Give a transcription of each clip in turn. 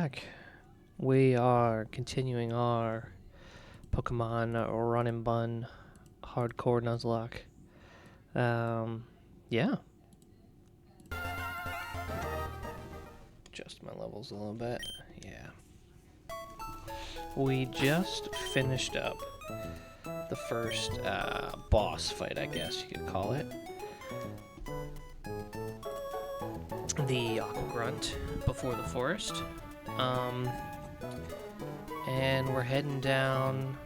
back. We are continuing our Pokemon Run&BUN hardcore Nuzlocke. Yeah. Adjust my levels a little bit. Yeah. We just finished up the first boss fight, I guess you could call it. The Aqua Grunt before the forest. And we're heading down.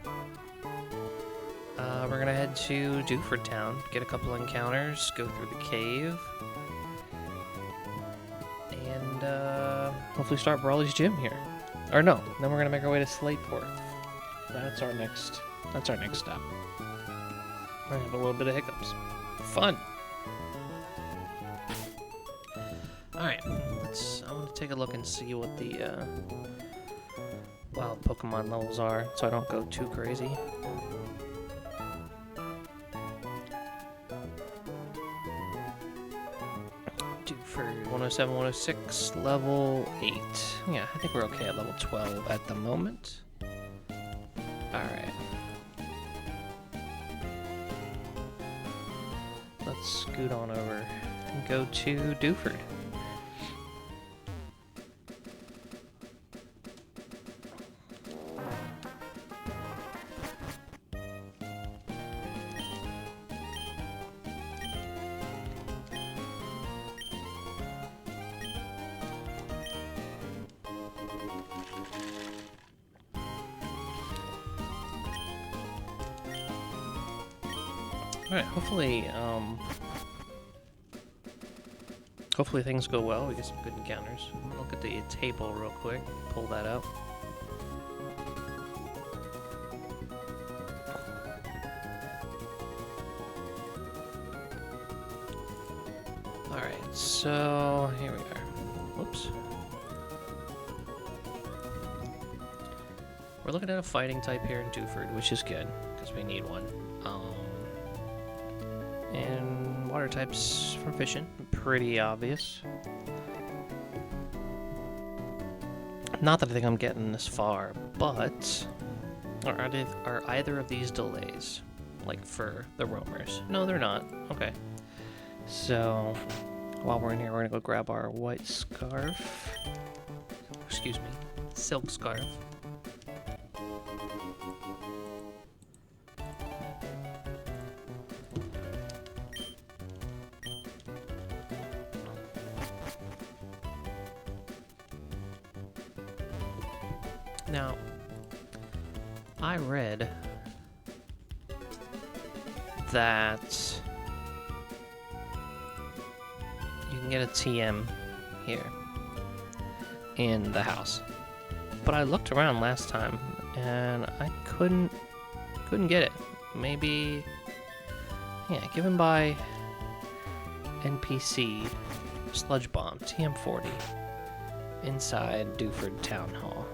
We're gonna head to Dewford Town, get a couple encounters, go through the cave, and hopefully start Brawly's gym here. Or no, then we're gonna make our way to Slateport. That's our next stop. I have a little bit of hiccups. Fun. Alright, I want to take a look and see what the wild Pokemon levels are, so I don't go too crazy. Dewford 107, 106, level 8. Yeah, I think we're okay at level 12 at the moment. Alright. Let's scoot on over and go to Dewford. Alright, hopefully things go well. We get some good encounters. I'm gonna look at the table real quick, pull that out. Alright, so here we are. Whoops. We're looking at a fighting type here in Dewford, which is good, because we need one. And water types from fishing, pretty obvious. Not that I think I'm getting this far, but are either of these delays, like for the roamers? No, they're not. Okay. So while we're in here, we're gonna go grab our white scarf. Excuse me, silk scarf. Now, I read that you can get a TM here in the house, but I looked around last time and I couldn't get it. Maybe, yeah, given by NPC Sludge Bomb TM40 inside Dewford Town Hall.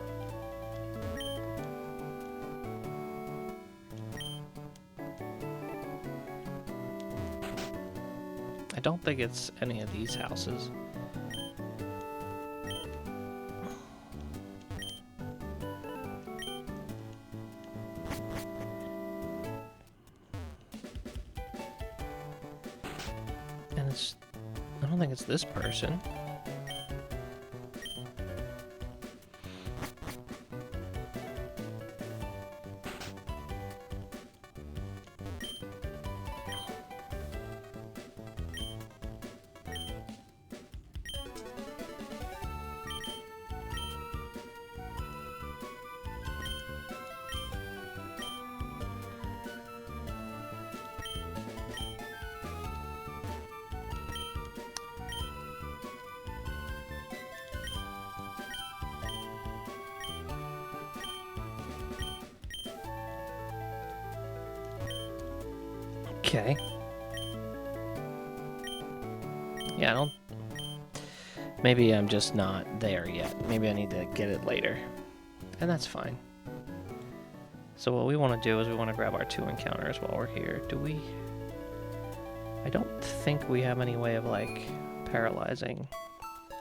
I don't think it's any of these houses. And I don't think it's this person. Okay. Yeah, I don't... Maybe I'm just not there yet. Maybe I need to get it later. And that's fine. So what we want to do is we want to grab our 2 encounters while we're here. Do we... I don't think we have any way of, like, paralyzing.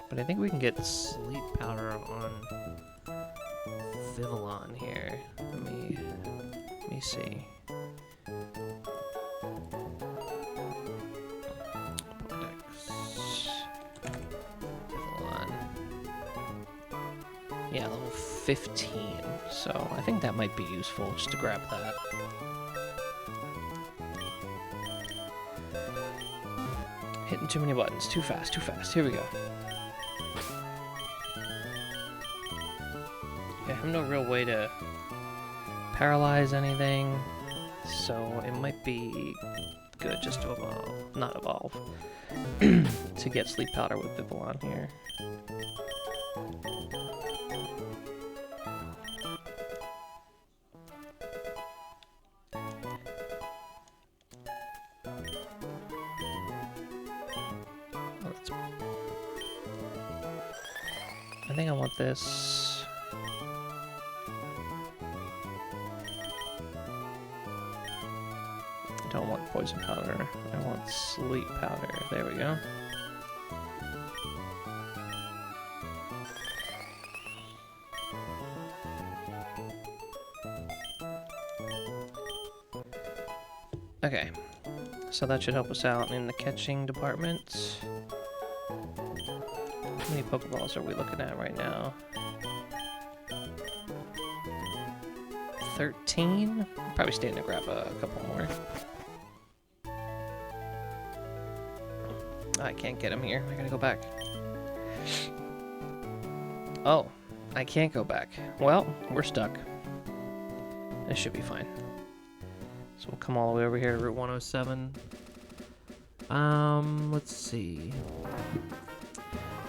But I think we can get sleep powder on Vivillon here. Let me see. Vivillon. Yeah, level 15. So I think that might be useful just to grab that. Hitting too many buttons. Too fast, too fast. Here we go. I have no real way to paralyze anything, so it might be good just to evolve. Not evolve. To get sleep powder with Vivillon here. I think I want this. I don't want poison powder. I want sleep powder. There we go. Okay, so that should help us out in the catching department. How many Pokeballs are we looking at right now? 13? Probably staying to grab a couple more. I can't get him here. I gotta go back. Oh, I can't go back. Well, we're stuck. This should be fine. So we'll come all the way over here to Route 107. Let's see.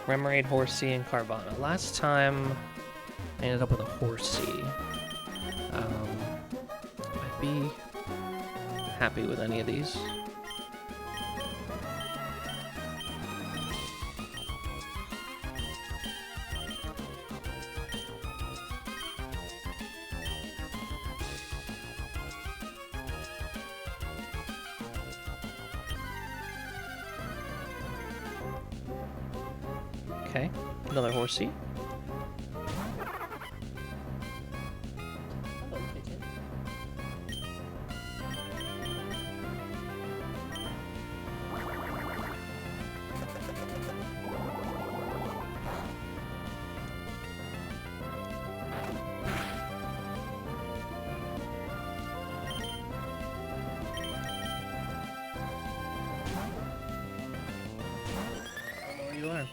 Remoraid, Horsey, and Carvana. Last time I ended up with a Horsey. I'd be happy with any of these. Okay, another Horsey. You are.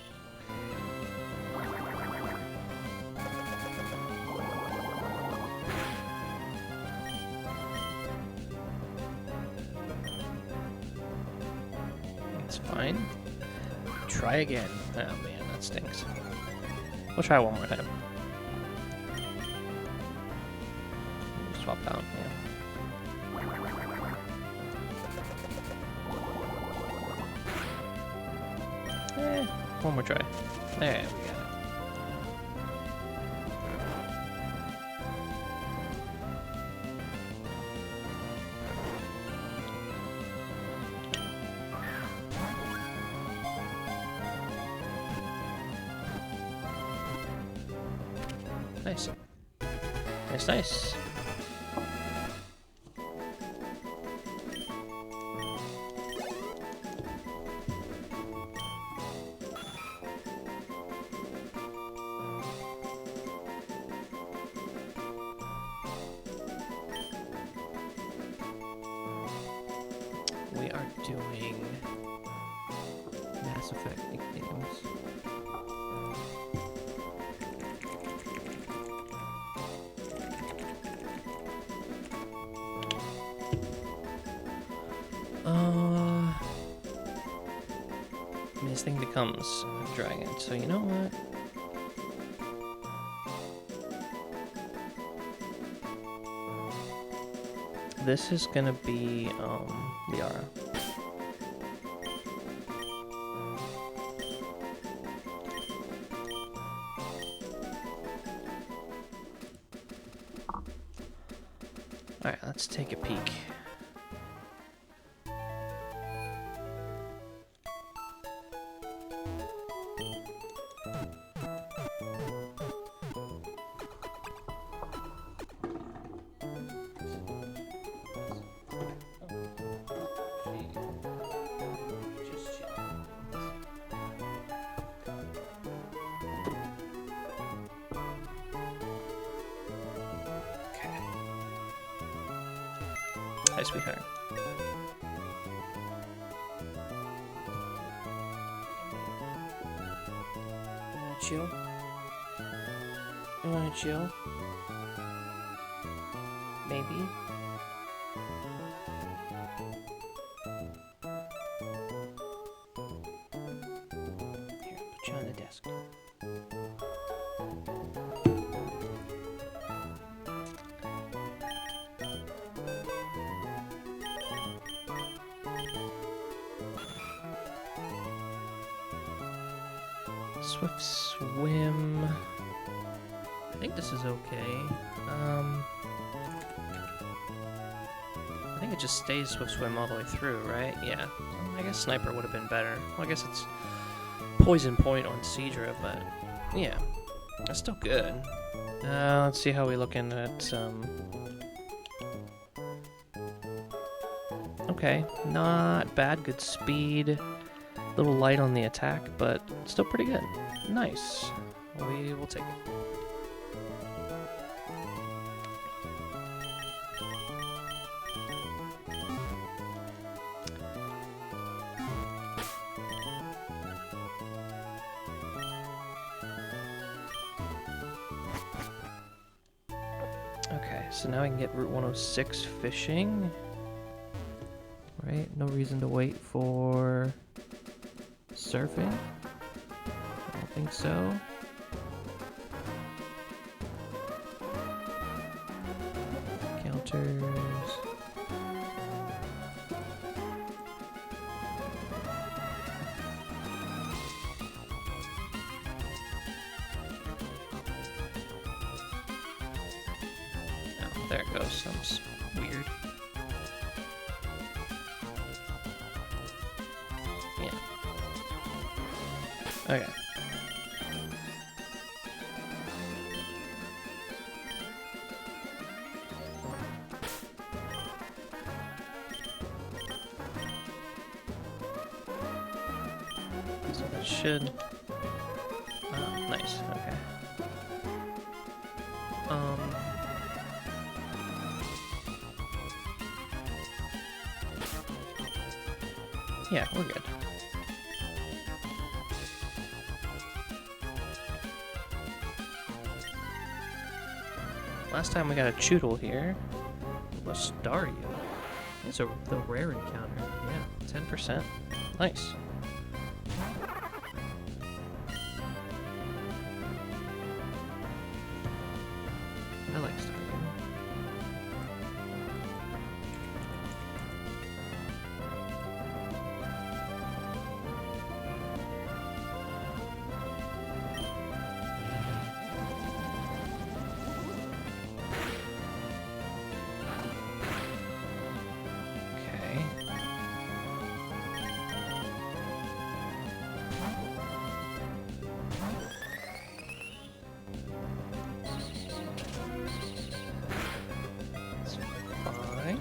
That's fine. Try again. Oh man, that stinks. We'll try one more time. Swap out, yeah. One more try. There we got it. Nice. Nice, nice. We are doing Mass Effect nicknames. I mean, this thing becomes a dragon, so you know what? This is gonna be, Liara. Alright, let's take a peek. Hi, sweetheart. Chill? You wanna chill? Maybe? Here, put you on the desk. Swift swim. I think this is okay. I think it just stays swift swim all the way through, right? Yeah. I guess sniper would have been better. Well, I guess it's poison point on Seadra, but yeah, that's still good. Let's see how we looking at. Okay, not bad. Good speed. A little light on the attack, but still pretty good. Nice. We will take it. Okay, so now we can get Route 106 fishing. Right, no reason to wait for surfing. I don't think so. Counters. Oh, there it goes. Sounds weird. Yeah. Okay. So that should... Oh, nice. Okay. Yeah, we're good. Last time we got a Choodle here was Dario. It's the rare encounter. Yeah, 10%. Nice. I like Dario.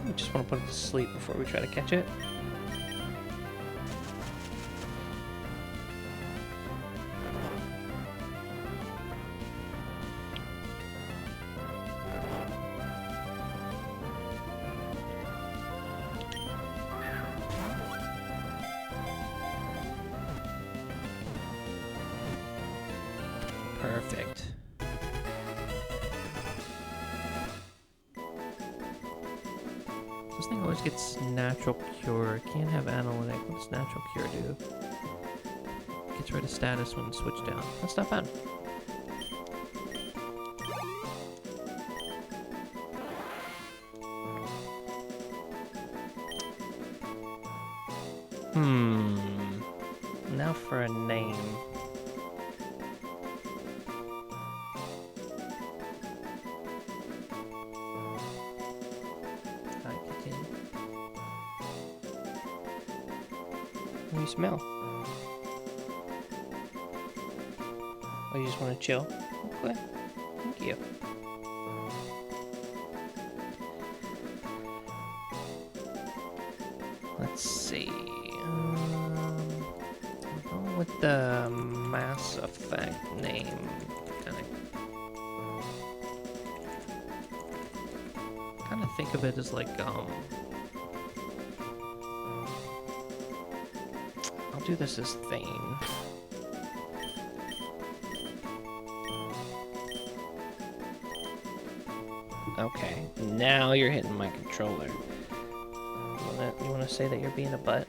We just want to put it to sleep before we try to catch it. Perfect. This thing always gets natural cure. Can't have analytic. What's natural cure do? Gets rid of status when switched down. That's not bad. Now for a name. What do you smell? Oh, you just want to chill? Okay. Thank you. Let's see. I'll go with the Mass Effect name. Kind of think of it as like do this as Thane. Okay, now you're hitting my controller. You wanna say that you're being a butt?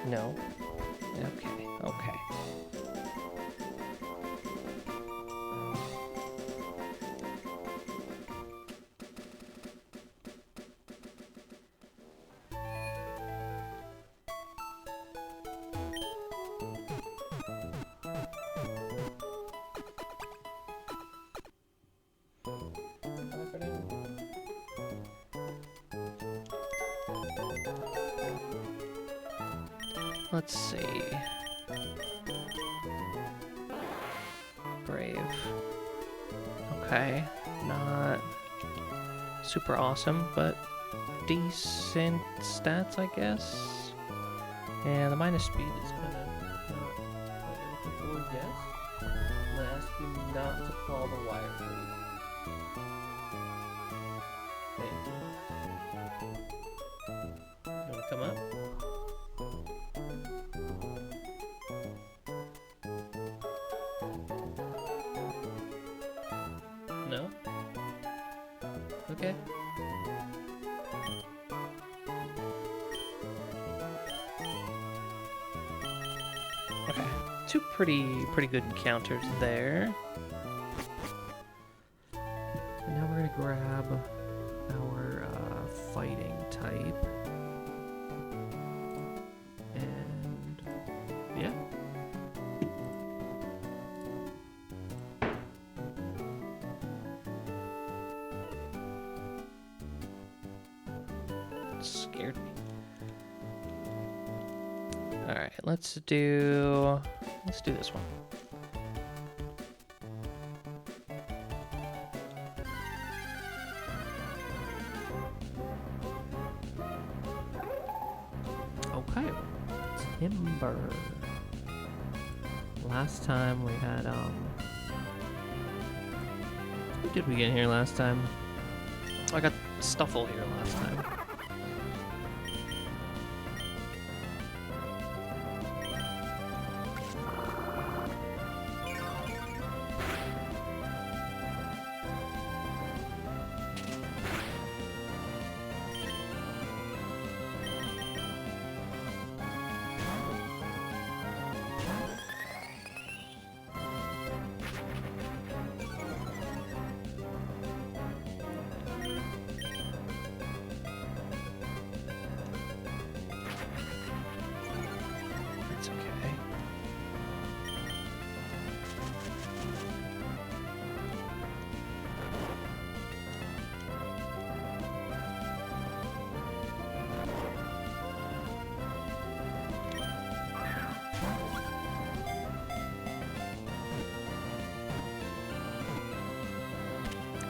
No? Okay, okay. Let's see. Brave. Okay, not super awesome, but decent stats, I guess. And the minus speed is kind of not what you're looking for, yes. I'm gonna ask you not to claw the wire, please. Thank you. You wanna come up? No? Okay. Okay. Two pretty good encounters there. And now we're gonna grab our fighting type. And yeah. Scared me. All right, let's do this one. Okay, timber. Last time we had who did we get here last time? I got Stuffle here last time. That's okay.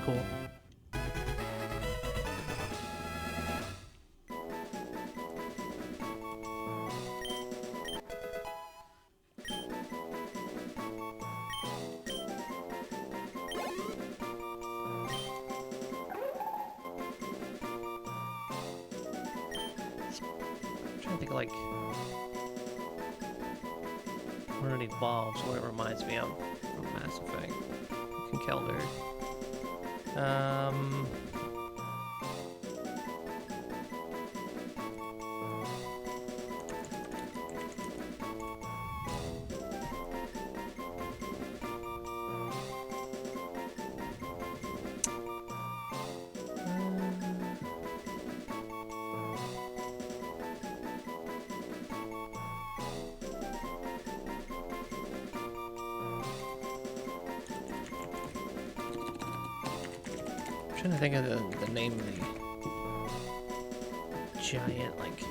Cool. I'm trying to think of like when it evolves, what it reminds me of from Mass Effect. Kelder. Trying to think of the name of the giant, like,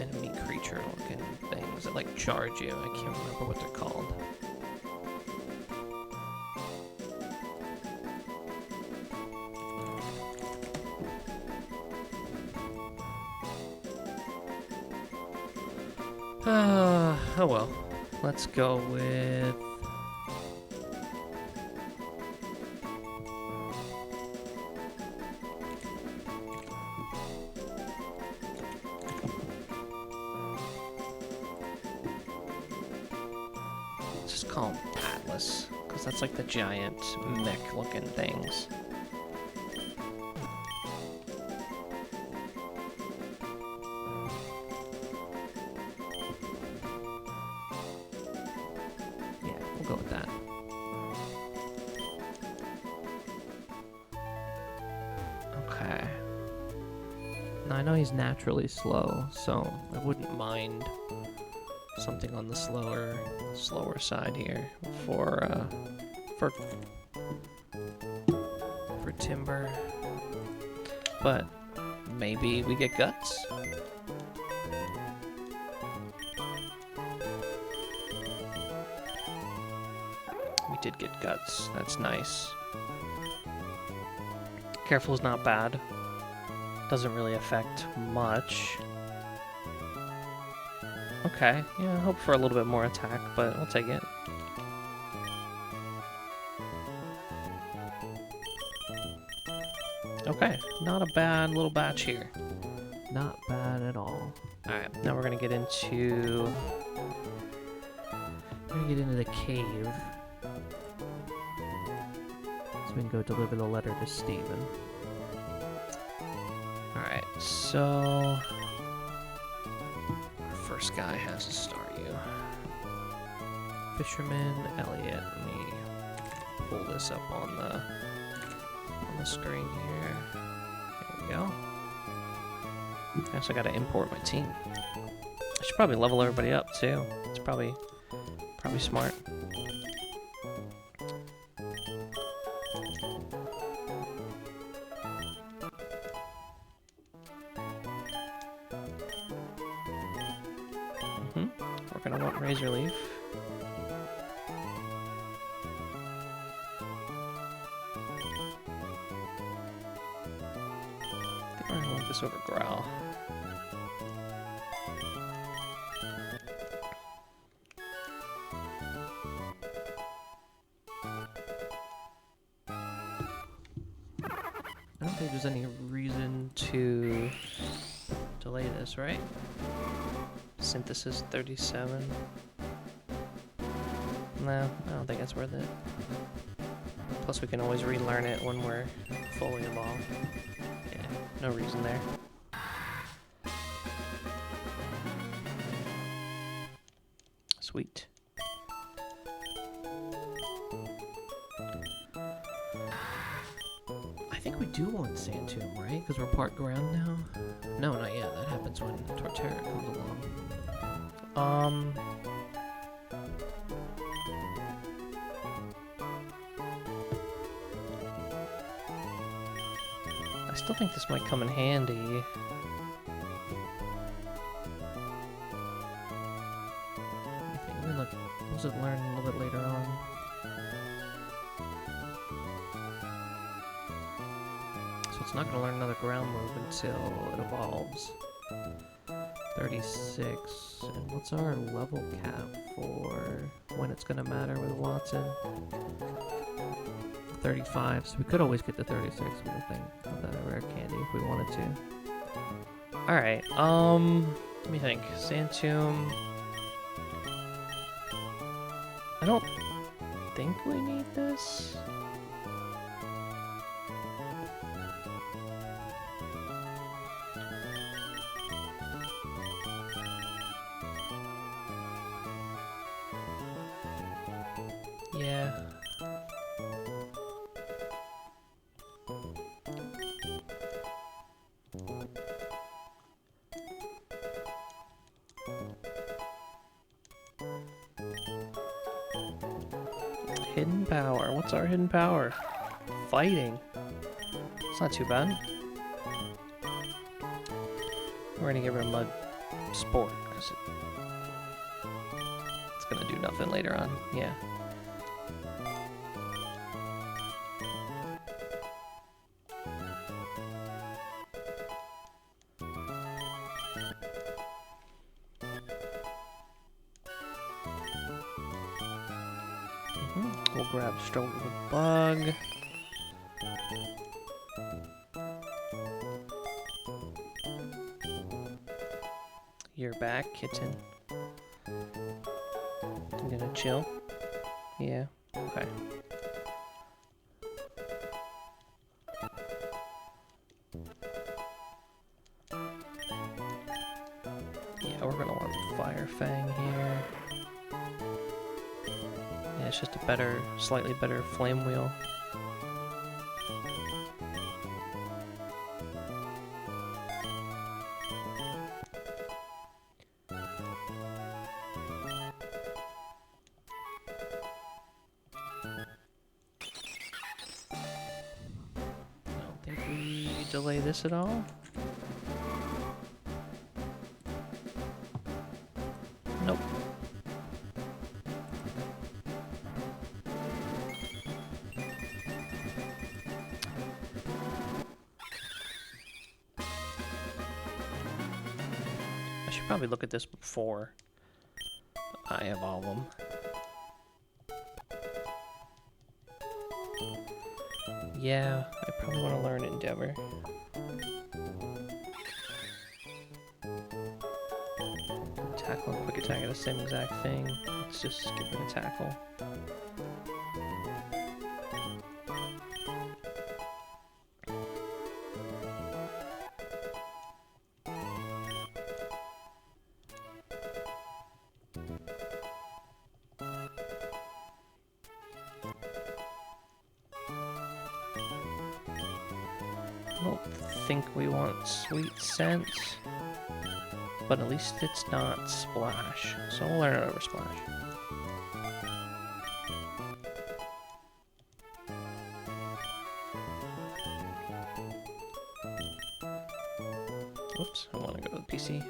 enemy creature looking things that, like, charge you. I can't remember what they're called. Oh well. Let's go with... Let's just call them Atlas, because that's like the giant mech-looking things. Yeah, we'll go with that. Okay. Now I know he's naturally slow, so I wouldn't mind something on the slower side here for Timber. But maybe we get Guts. We did get Guts. That's nice. Careful is not bad. Doesn't really affect much. Okay, yeah, I hope for a little bit more attack, but we'll take it. Okay, not a bad little batch here. Not bad at all. Alright, now we're gonna get into... the cave. So we can go deliver the letter to Steven. Alright, so... First guy has to start you. Fisherman Elliot. Let me pull this up on the screen here. There we go. I also got to import my team. I should probably level everybody up too. It's probably smart. We're gonna want Razor Leaf. I think we're gonna want this over Growl. I don't think there's any reason to delay this, right? Synthesis 37. No, I don't think it's worth it. Plus we can always relearn it when we're fully evolved. Yeah, no reason there. Sweet. I think we do want Sand Tomb, right? Because we're part ground now? No, not yet. That happens when Torterra comes along. I still think this might come in handy. Let me look. We'll just learn a little bit later on. So it's not going to learn another ground move until it evolves. 36. And what's our level cap for when it's going to matter with Watson? 35. So we could always get to 36 with the thing, with that rare candy if we wanted to. Alright, let me think. Sand Tomb. I don't think we need this. Yeah. Hidden power. What's our hidden power? Fighting. It's not too bad. We're gonna get rid of Mud Sport because it's gonna do nothing later on. Yeah. We'll grab Stroke of the Bug. You're back, kitten. I'm gonna chill. Yeah, okay. Yeah, we're gonna want Fire Fang here. Yeah, it's just a better, slightly better flame wheel. Delay this at all? Nope. I should probably look at this before I evolve them. Yeah, I probably want to learn Endeavor. Tackle and Quick Attack are the same exact thing. Let's just skip it a Tackle. I don't think we want Sweet Scent, but at least it's not Splash, so we'll learn it over Splash. Oops, I want to go to the PC.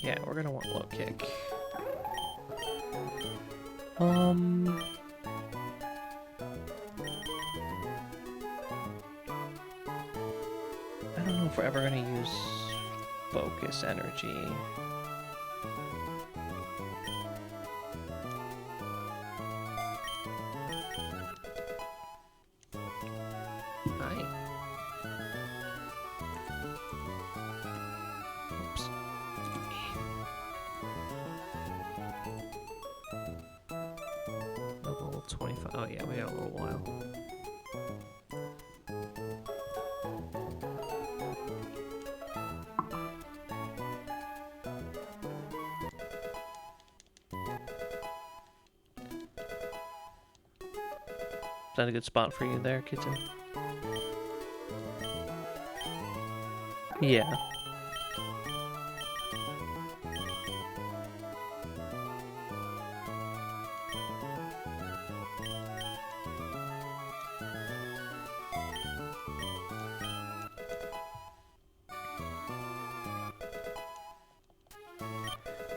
Yeah, we're gonna want Low Kick. I don't know if we're ever gonna use Focus Energy. Level 25. Oh yeah, we got a little while. Is that a good spot for you there, kitten? Yeah.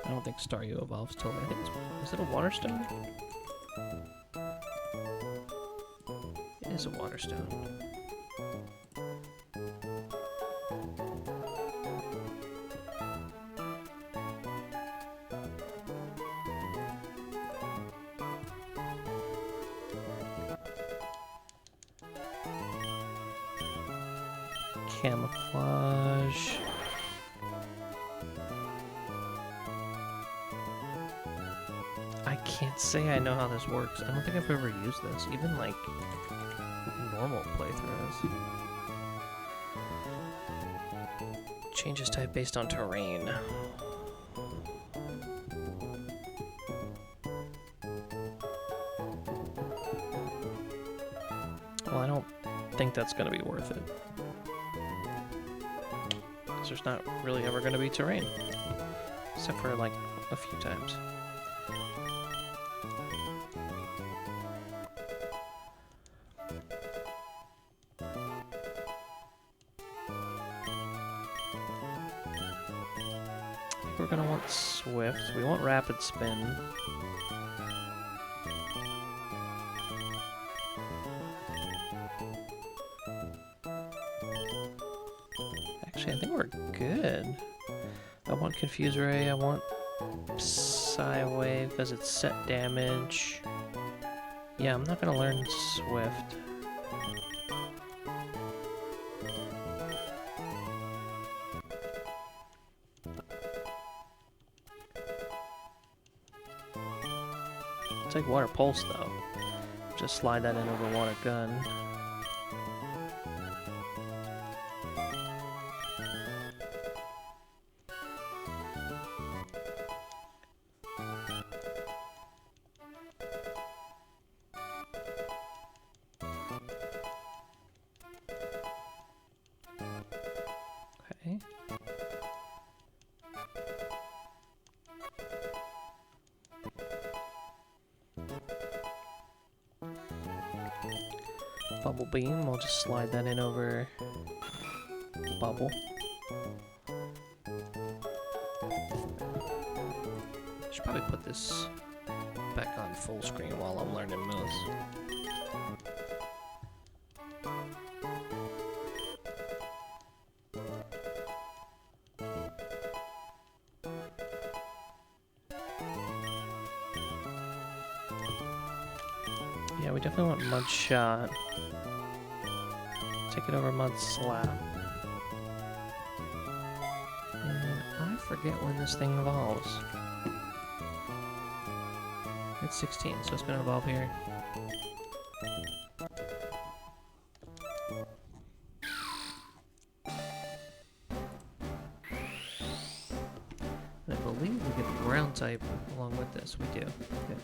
I don't think Staryu evolves till I think it's, is it a Water Stone? It is a Water Stone. Camouflage. I can't say I know how this works. I don't think I've ever used this, even like normal playthroughs. Changes type based on terrain. Well, I don't think that's going to be worth it. Because there's not really ever going to be terrain. Except for like a few times. we're gonna want Swift. We want Rapid Spin. Actually, I think we're good. I want Confuse Ray, I want Psy Wave because it's set damage. Yeah, I'm not gonna learn Swift. It's like Water Pulse though. Just slide that in over Water Gun. Okay. Bubble Beam, we'll just slide that in over Bubble. Should probably put this back on full screen while I'm learning moves. Yeah, we definitely want Mud Shot. Take it over Mud Slap. And I forget when this thing evolves. It's 16, so it's gonna evolve here. And I believe we get the ground type along with this. We do. Okay.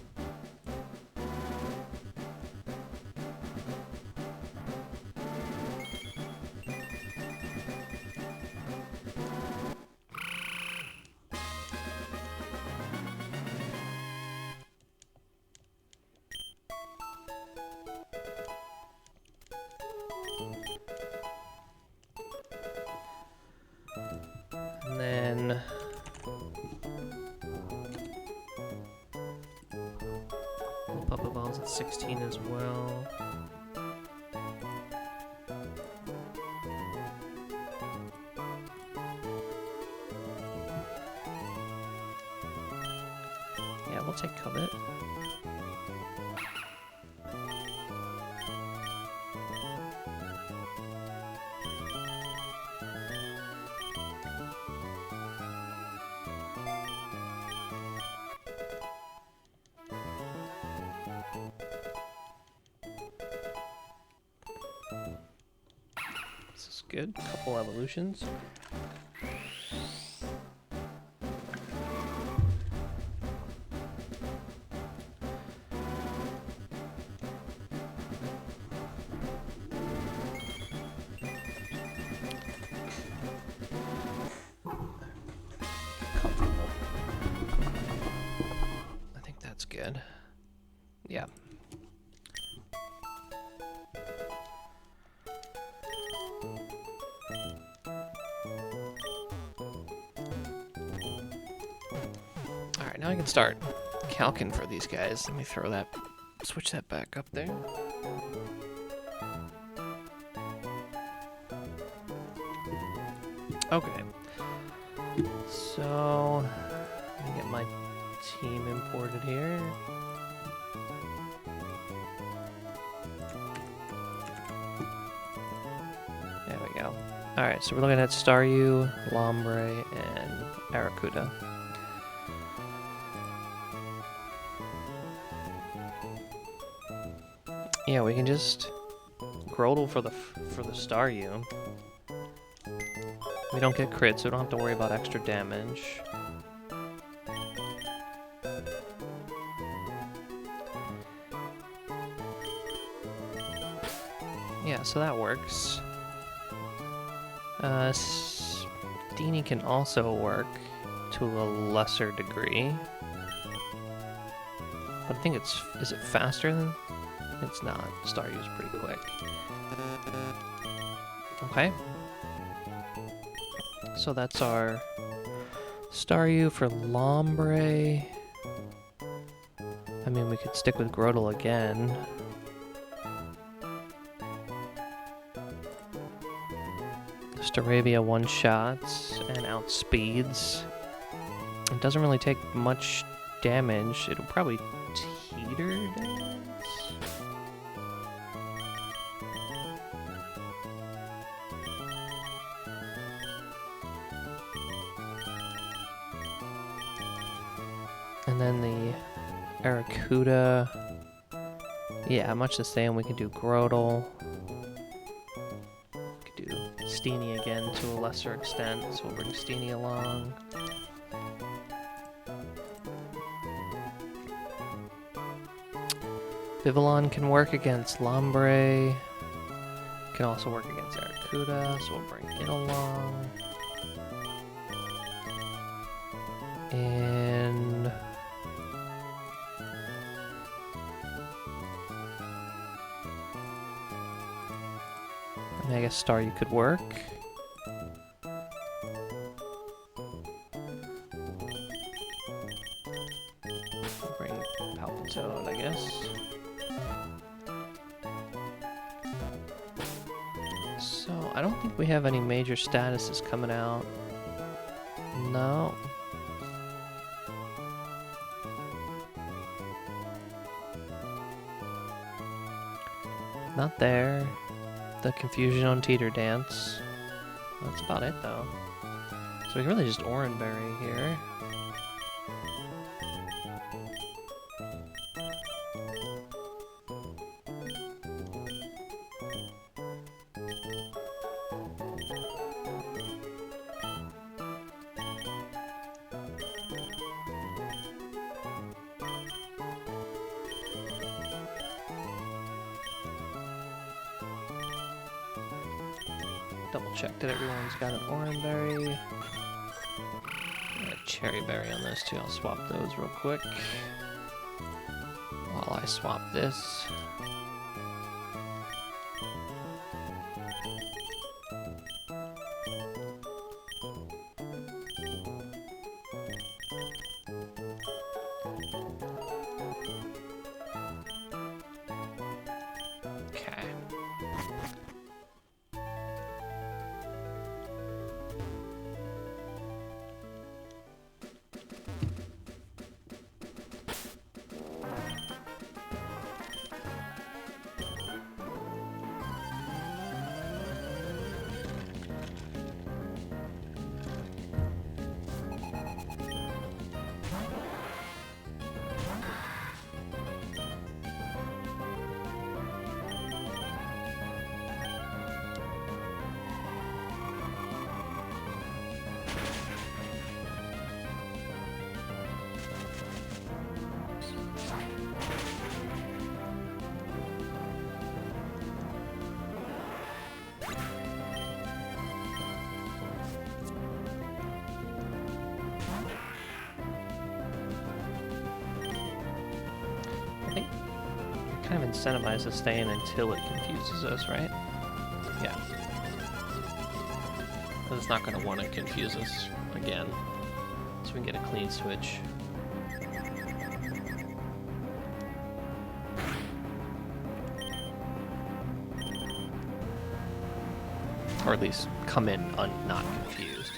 And then we'll pop the balls at 16 as well. Yeah, we'll take Covet. This is good. Couple evolutions. Comfortable. I think that's good. Yeah. Alright, now I can start calcing for these guys. Let me throw that, switch that back up there. Okay. So, let me get my team imported here. There we go. Alright, so we're looking at Staryu, Lombre, and Arrokuda. Yeah, we can just Grotle for the Staryu. We don't get crit, so we don't have to worry about extra damage. Yeah, so that works. Steenie can also work to a lesser degree. But I think it's... is it faster than... It's not. Staryu's pretty quick. Okay. So that's our Staryu for Lombre. I mean, we could stick with Grotle again. Staravia one-shots and outspeeds. It doesn't really take much damage. It'll probably teeter dance. And then the Arrokuda. Yeah, much the same. We can do Grotle. We could do Steenie again to a lesser extent, so we'll bring Steenie along. Vivillon can work against Lombre. Can also work against Arrokuda, so we'll bring it along. And I guess Staryu could work. We'll bring Palpitoad, I guess. So, I don't think we have any major statuses coming out. No. Not there. The Confusion on Teeter Dance. That's about it, though. So we can really just Oranberry here. Double check that everyone's got an Oranberry. A Cherry Berry on those two. I'll swap those real quick. While I swap this. Kind of incentivized to stay in until it confuses us, right? Yeah. Because it's not going to want to confuse us again. So we can get a clean switch. Or at least come in not confused.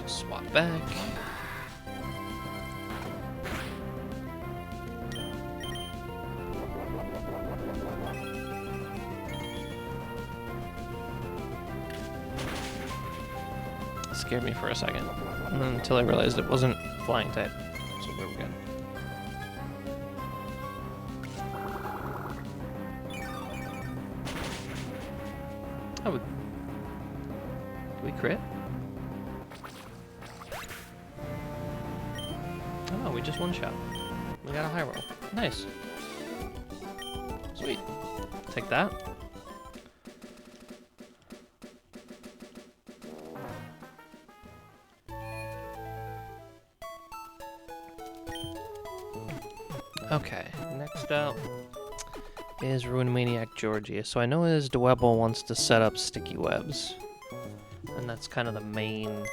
Swap back. Scared me for a second, until I realized it wasn't flying type. so we're good. Oh, did we crit? Oh no, we just one shot. We got a high roll. Nice. Sweet. Take that. Okay, next up is Ruin Maniac Georgia. So I know his Dwebble wants to set up sticky webs, and that's kind of the main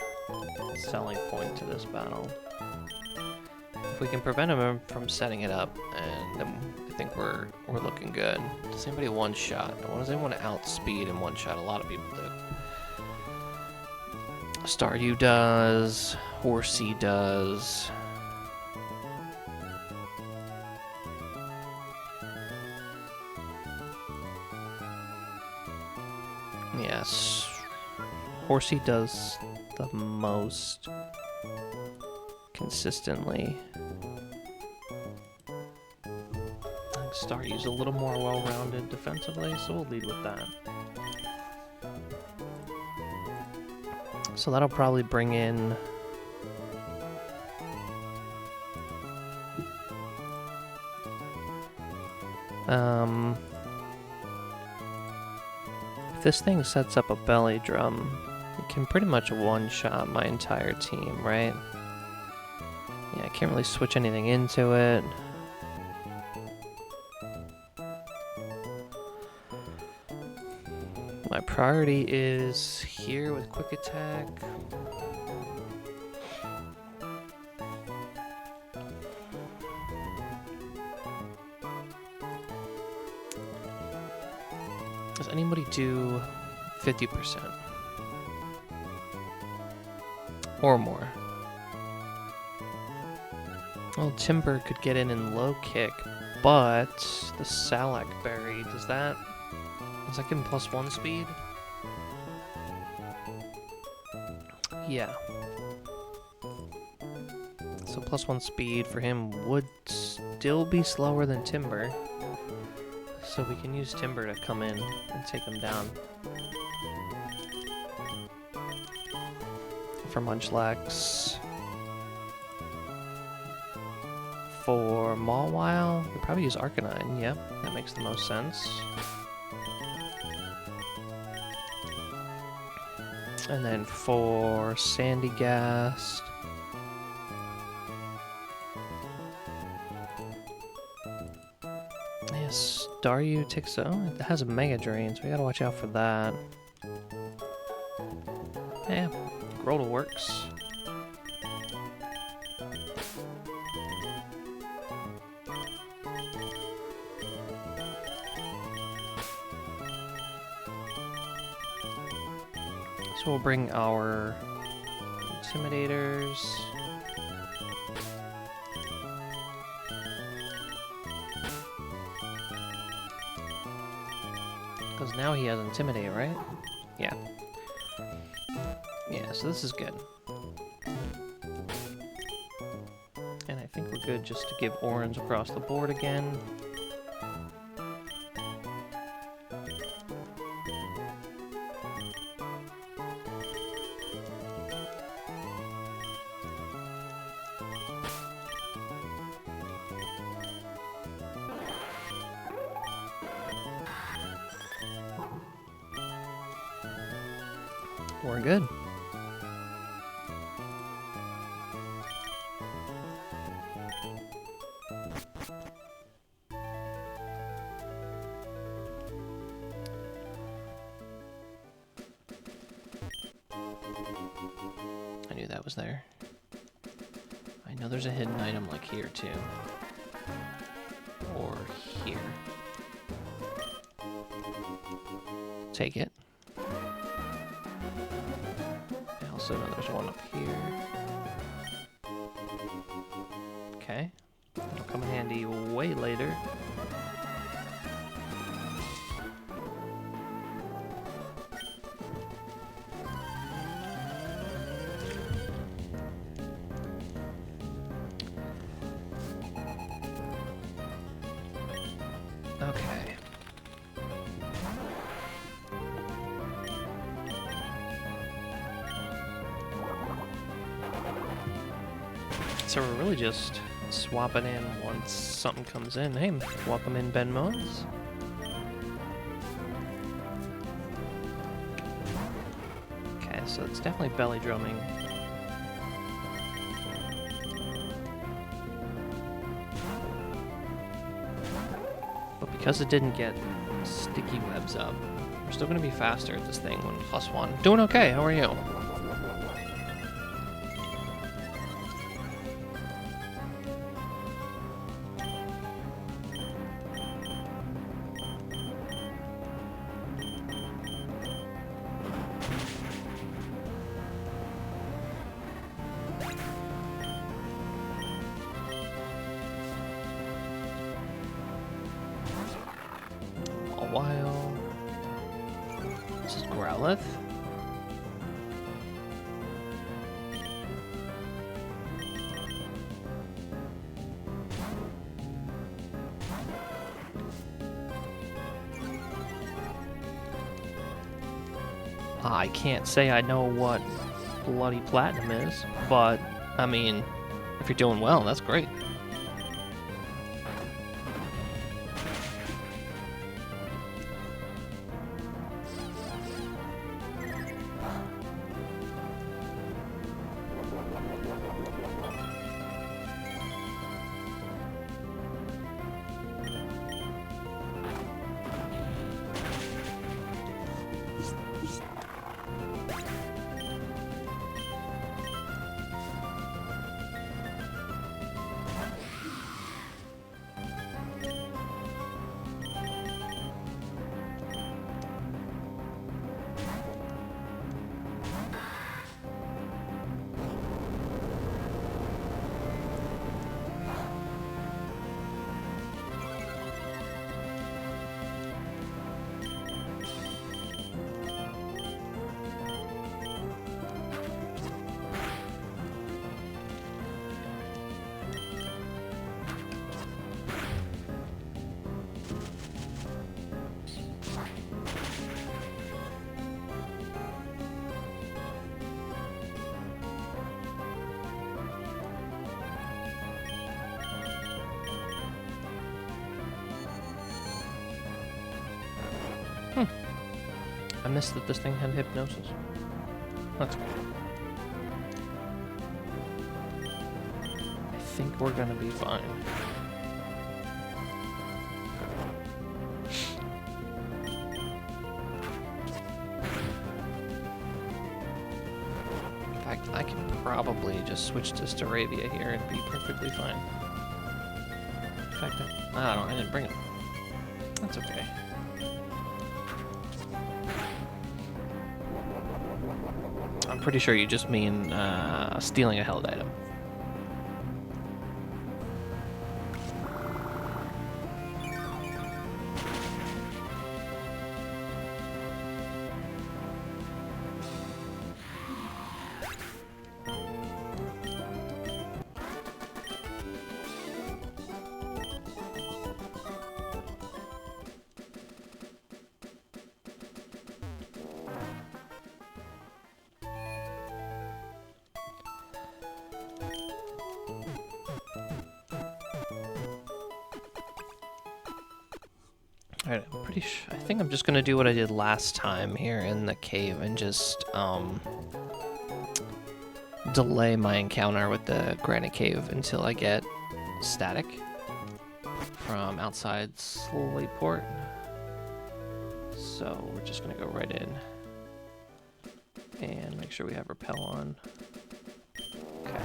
selling point to this battle. If we can prevent him from setting it up, and then I think we're looking good. Does anybody one shot? Does anyone outspeed in one shot? A lot of people do. Stardew does. Horsey does. Yes. Horsey does the most consistently. Stardew's a little more well-rounded defensively, so we'll lead with that. So that'll probably bring in if this thing sets up a belly drum, it can pretty much one-shot my entire team, right? Yeah, I can't really switch anything into it. My priority is here with quick attack. Does anybody do 50% or more? Well, Timber could get in and low kick, but the Salak Berry, does that give him +1 speed? Yeah. So +1 speed for him would still be slower than Timber. So we can use Timber to come in and take him down. For Munchlax. For Mawile, we'd probably use Arcanine. Yep, that makes the most sense. And then for Sandygast, yes, Staryu takes it has a Mega Drain, so we gotta watch out for that. Yeah, Grotle works. So we'll bring our Intimidators. Because now he has Intimidate, right? Yeah. Yeah, so this is good. And I think we're good just to give orange across the board again. We're good. I knew that was there. I know there's a hidden item like here too. Or here. Take it. So now there's one up here. Okay. That'll come in handy way later. so we're really just swapping in once something comes in. Hey, welcome in, Ben Mons. Okay, so it's definitely belly drumming. But because it didn't get sticky webs up, we're still going to be faster at this thing when +1. Doing okay, how are you? While this is Growlithe. I can't say I know what Bloody Platinum is, but I mean, if you're doing well, that's great. I missed that this thing had hypnosis. That's good. I think we're gonna be fine. In fact, I can probably just switch to Staravia here and be perfectly fine. In fact, I don't know, I didn't bring it. That's okay. I'm pretty sure you just mean stealing a held item. Alright, I'm pretty sure. I think I'm just gonna do what I did last time here in the cave and just delay my encounter with the granite cave until I get static from outside Slayport. So we're just gonna go right in and make sure we have repel on. Okay.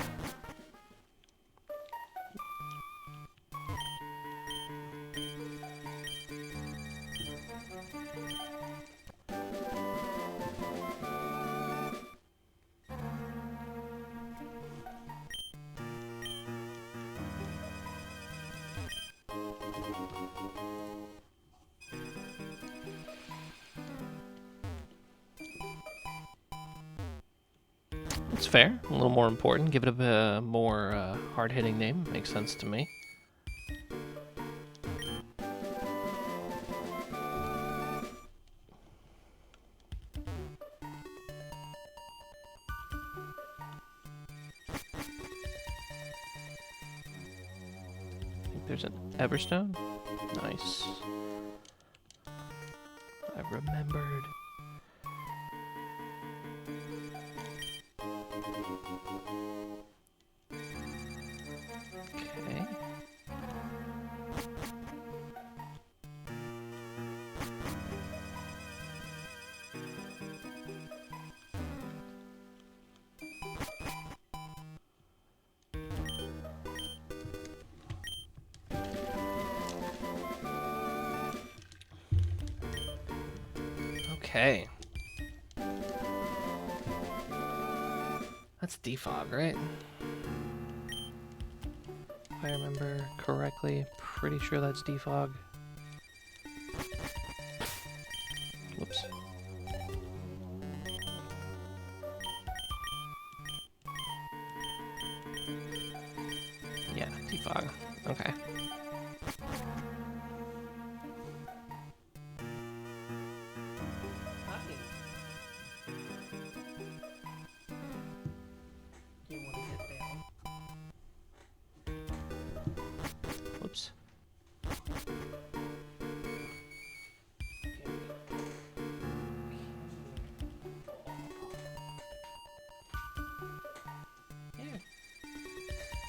It's fair, a little more important. Give it a more hard-hitting name. Makes sense to me. There's an Everstone? Nice. I remembered. Okay. Okay. That's defog, right? If I remember correctly, pretty sure that's defog. Whoops. Yeah, defog. Okay. Whoops. Yeah.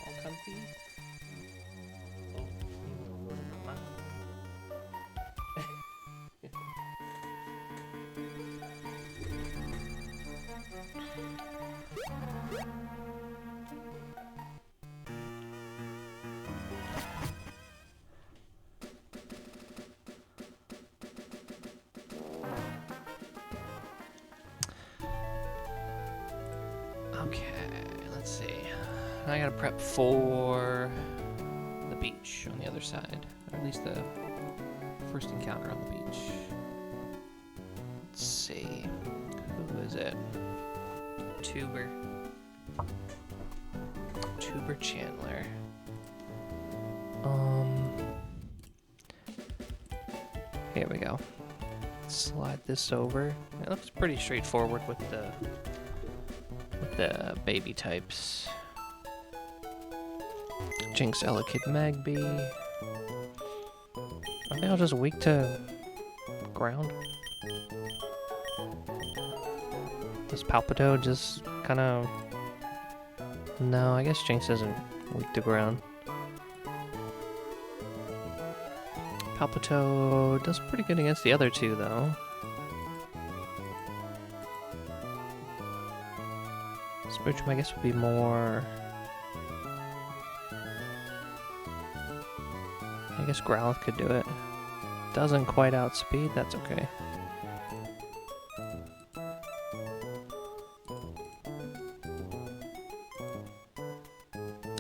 All comfy. Oh, okay, let's see. I gotta prep for the beach on the other side, or at least the first encounter on the beach. Let's see. Who is it? Tuber Chandler. Here we go. Slide this over. It looks pretty straightforward with the baby types. Jinx, Elekid, Magby. Are they all just weak to ground? Does Palpito just kind of... No, I guess Jinx isn't weak to ground. Palpito does pretty good against the other two, though. Spiritual, I guess, would be more... I guess Growlithe could do it. Doesn't quite outspeed, that's okay.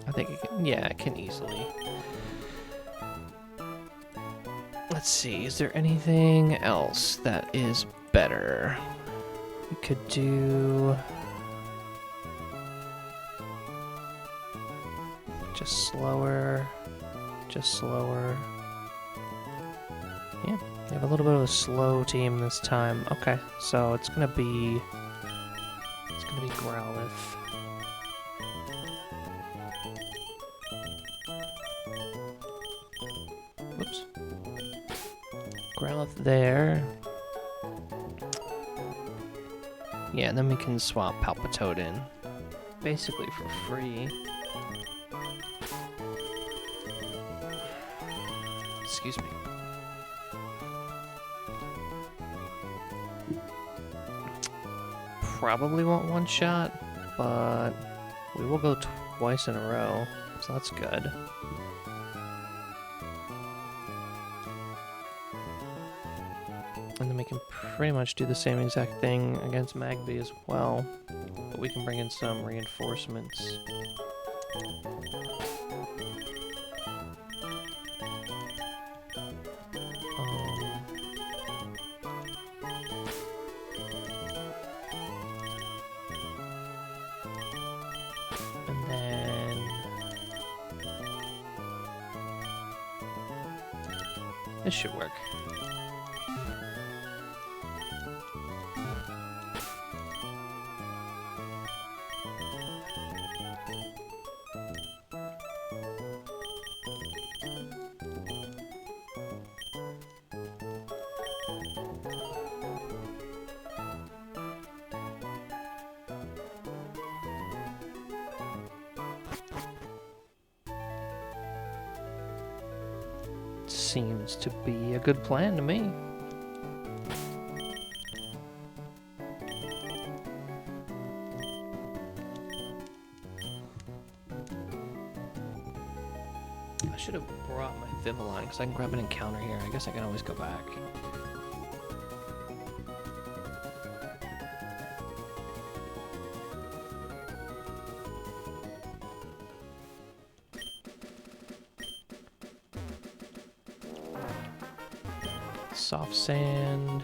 I think it can, yeah, it can easily. Let's see, is there anything else that is better? We could do... just slower. Just slower. Yeah, we have a little bit of a slow team this time. Okay, so it's gonna be Growlithe. Whoops. Growlithe there. Yeah, and then we can swap Palpitoad in. Basically for free. Excuse me. Probably won't one shot, but we will go twice in a row, so that's good. And then we can pretty much do the same exact thing against Magby as well, but we can bring in some reinforcements. This should work. seems to be a good plan to me. I should have brought my Vivillon because I can grab an encounter here. I guess I can always go back. Soft sand.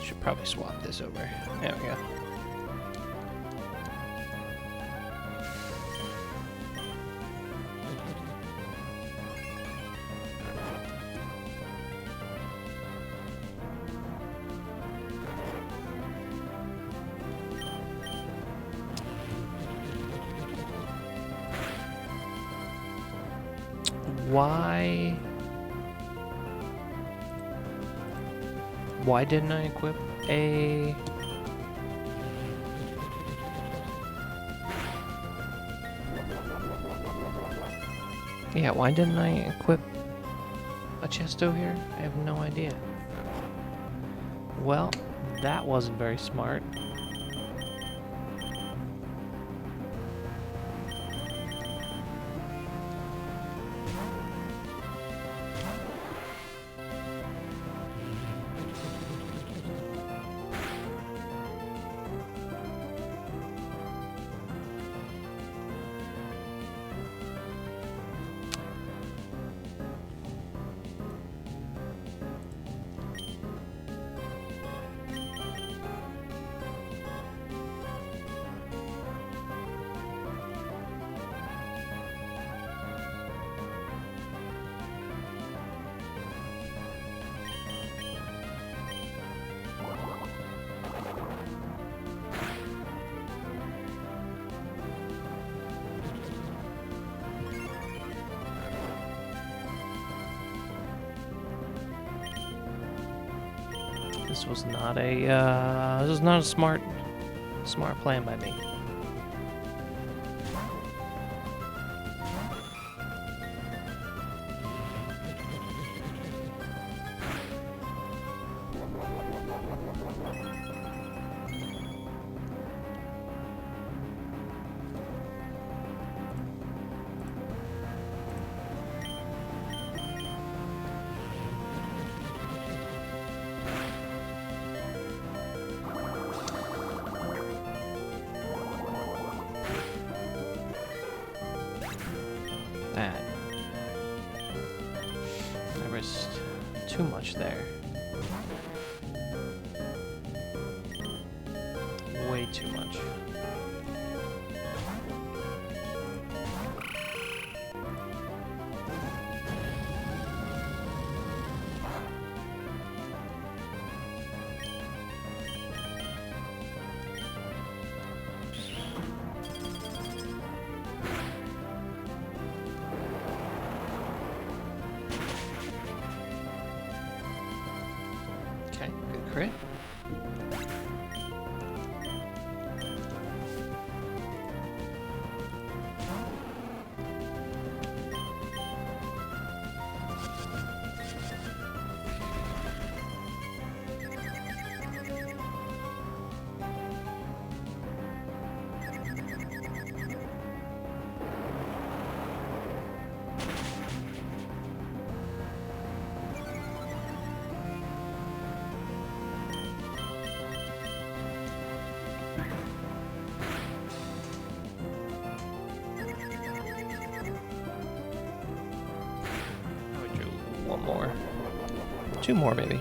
Should probably swap this over. There we go. Why didn't I equip a... Yeah, why didn't I equip a chesto here? I have no idea. Well, that wasn't very smart. This was not a smart plan by me. That. I risked too much there. Way too much. Okay, good crit. One more. Two more, maybe.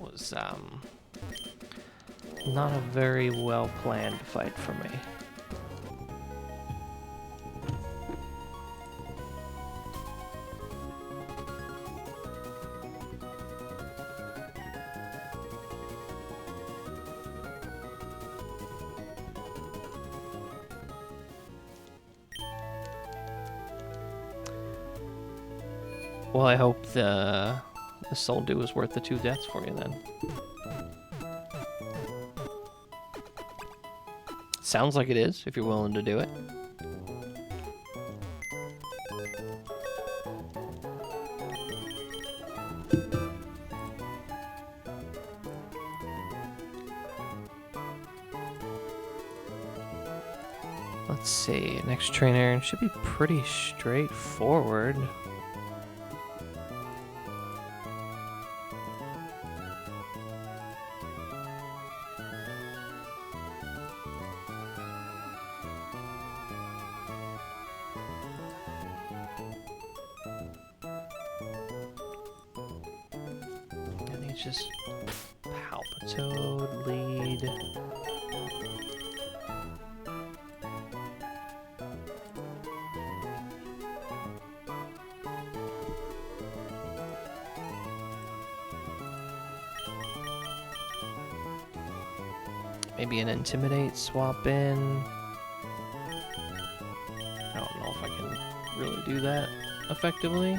Was not a very well planned fight for me. Well, I hope the soul dew is worth the 2 deaths for you then. Sounds like it is, if you're willing to do it. Let's see, next trainer should be pretty straightforward. Just Palpitoad, lead. Maybe an Intimidate swap in. I don't know if I can really do that effectively.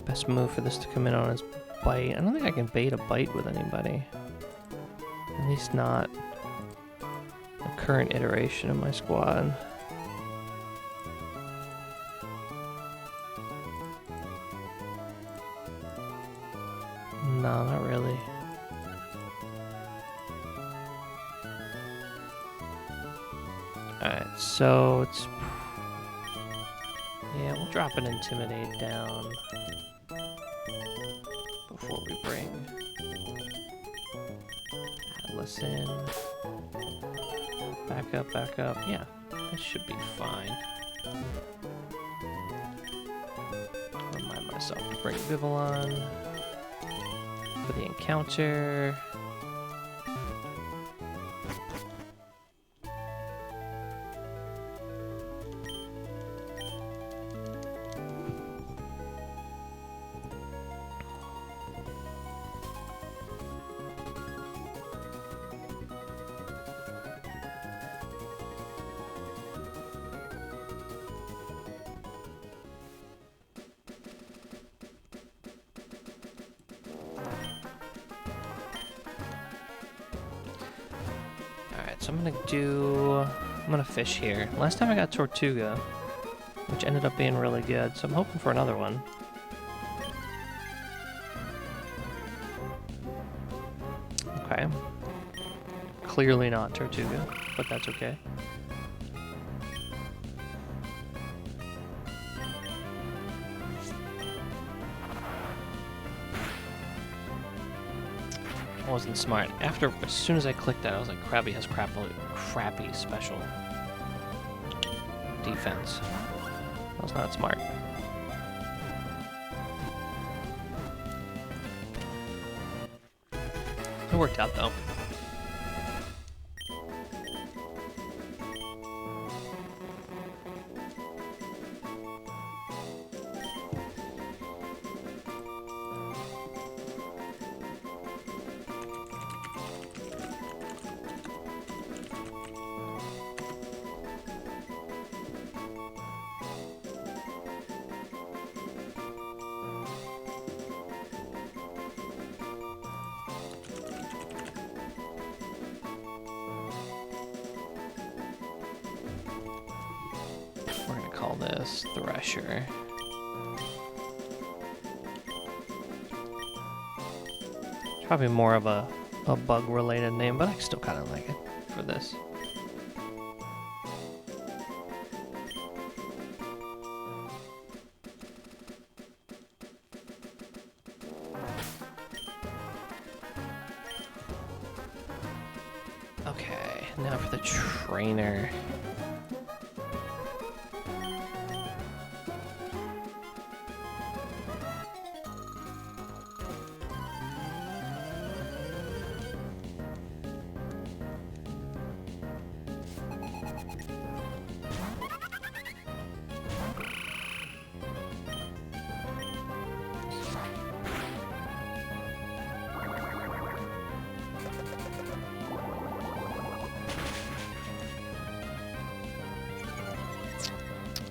Best move for this to come in on is bite. I don't think I can bait a bite with anybody. At least not the current iteration of my squad. No, not really. Alright, so it's... yeah, we'll drop an Intimidate down before we bring Atlas in. Back up, back up. Yeah, that should be fine. Remind myself to bring Vivillon for the encounter. So I'm gonna fish here. Last time I got Tortuga, which ended up being really good, so I'm hoping for another one. Okay. Clearly not Tortuga, but that's okay. Wasn't smart. As soon as I clicked that, I was like, Krabby has crappy special defense. That was not smart. It worked out though. We're gonna call this Thresher. It's probably more of a bug-related name, but I still kind of like it for this. Now for the trainer.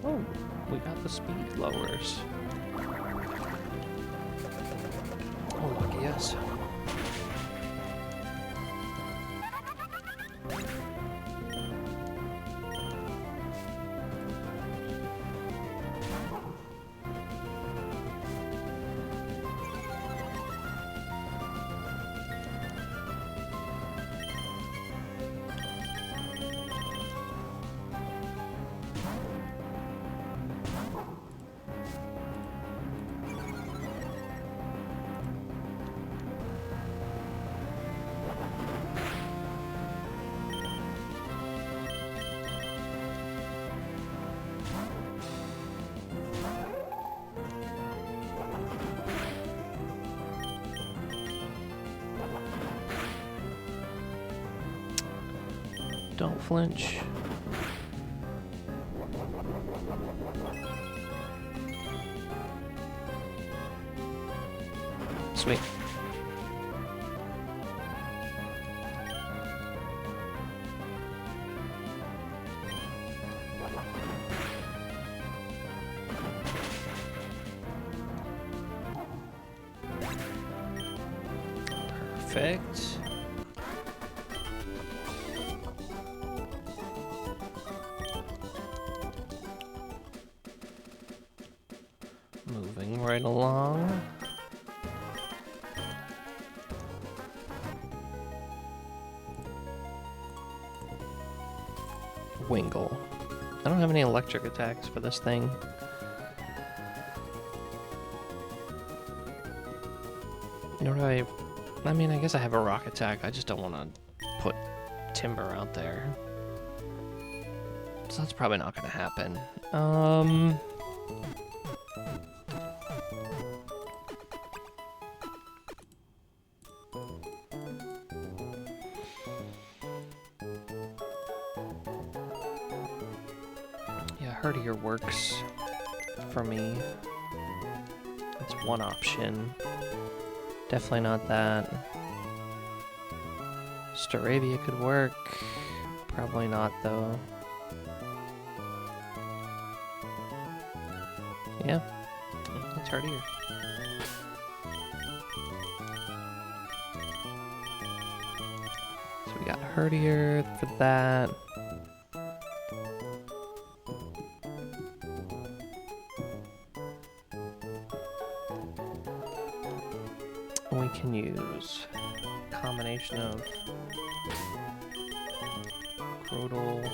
Oh, we got the speed lowers. Oh, lucky us. Don't flinch. Sweet. Perfect. Moving right along. Wingle. I don't have any electric attacks for this thing. Nor do I mean, I guess I have a rock attack. I just don't want to put timber out there. So that's probably not going to happen. Yeah, Herdier works for me. That's one option. Definitely not that. Staravia could work. Probably not, though. Yeah, it's Herdier. So we got Herdier for that. We can use a combination of Grodel,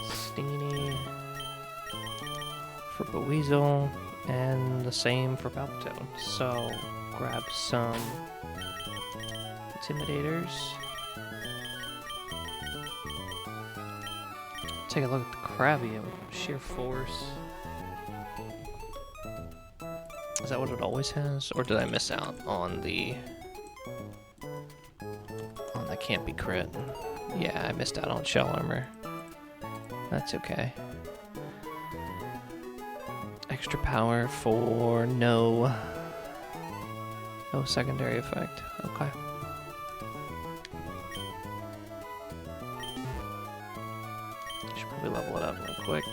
Steenie for Buizel, and the same for Palpatone. So grab some Intimidators. Take a look at the Krabby of sheer force. Is that what it always has? Or did I miss out on the can't be crit? Yeah, I missed out on shell armor. That's okay. Extra power for no secondary effect. Okay. Should probably level it up real quick.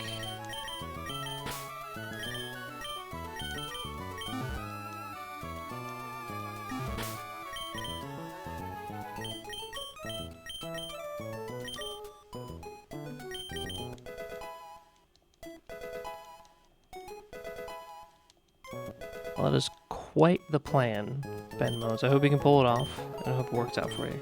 Well, that is quite the plan, Benmos. I hope you can pull it off, and I hope it works out for you.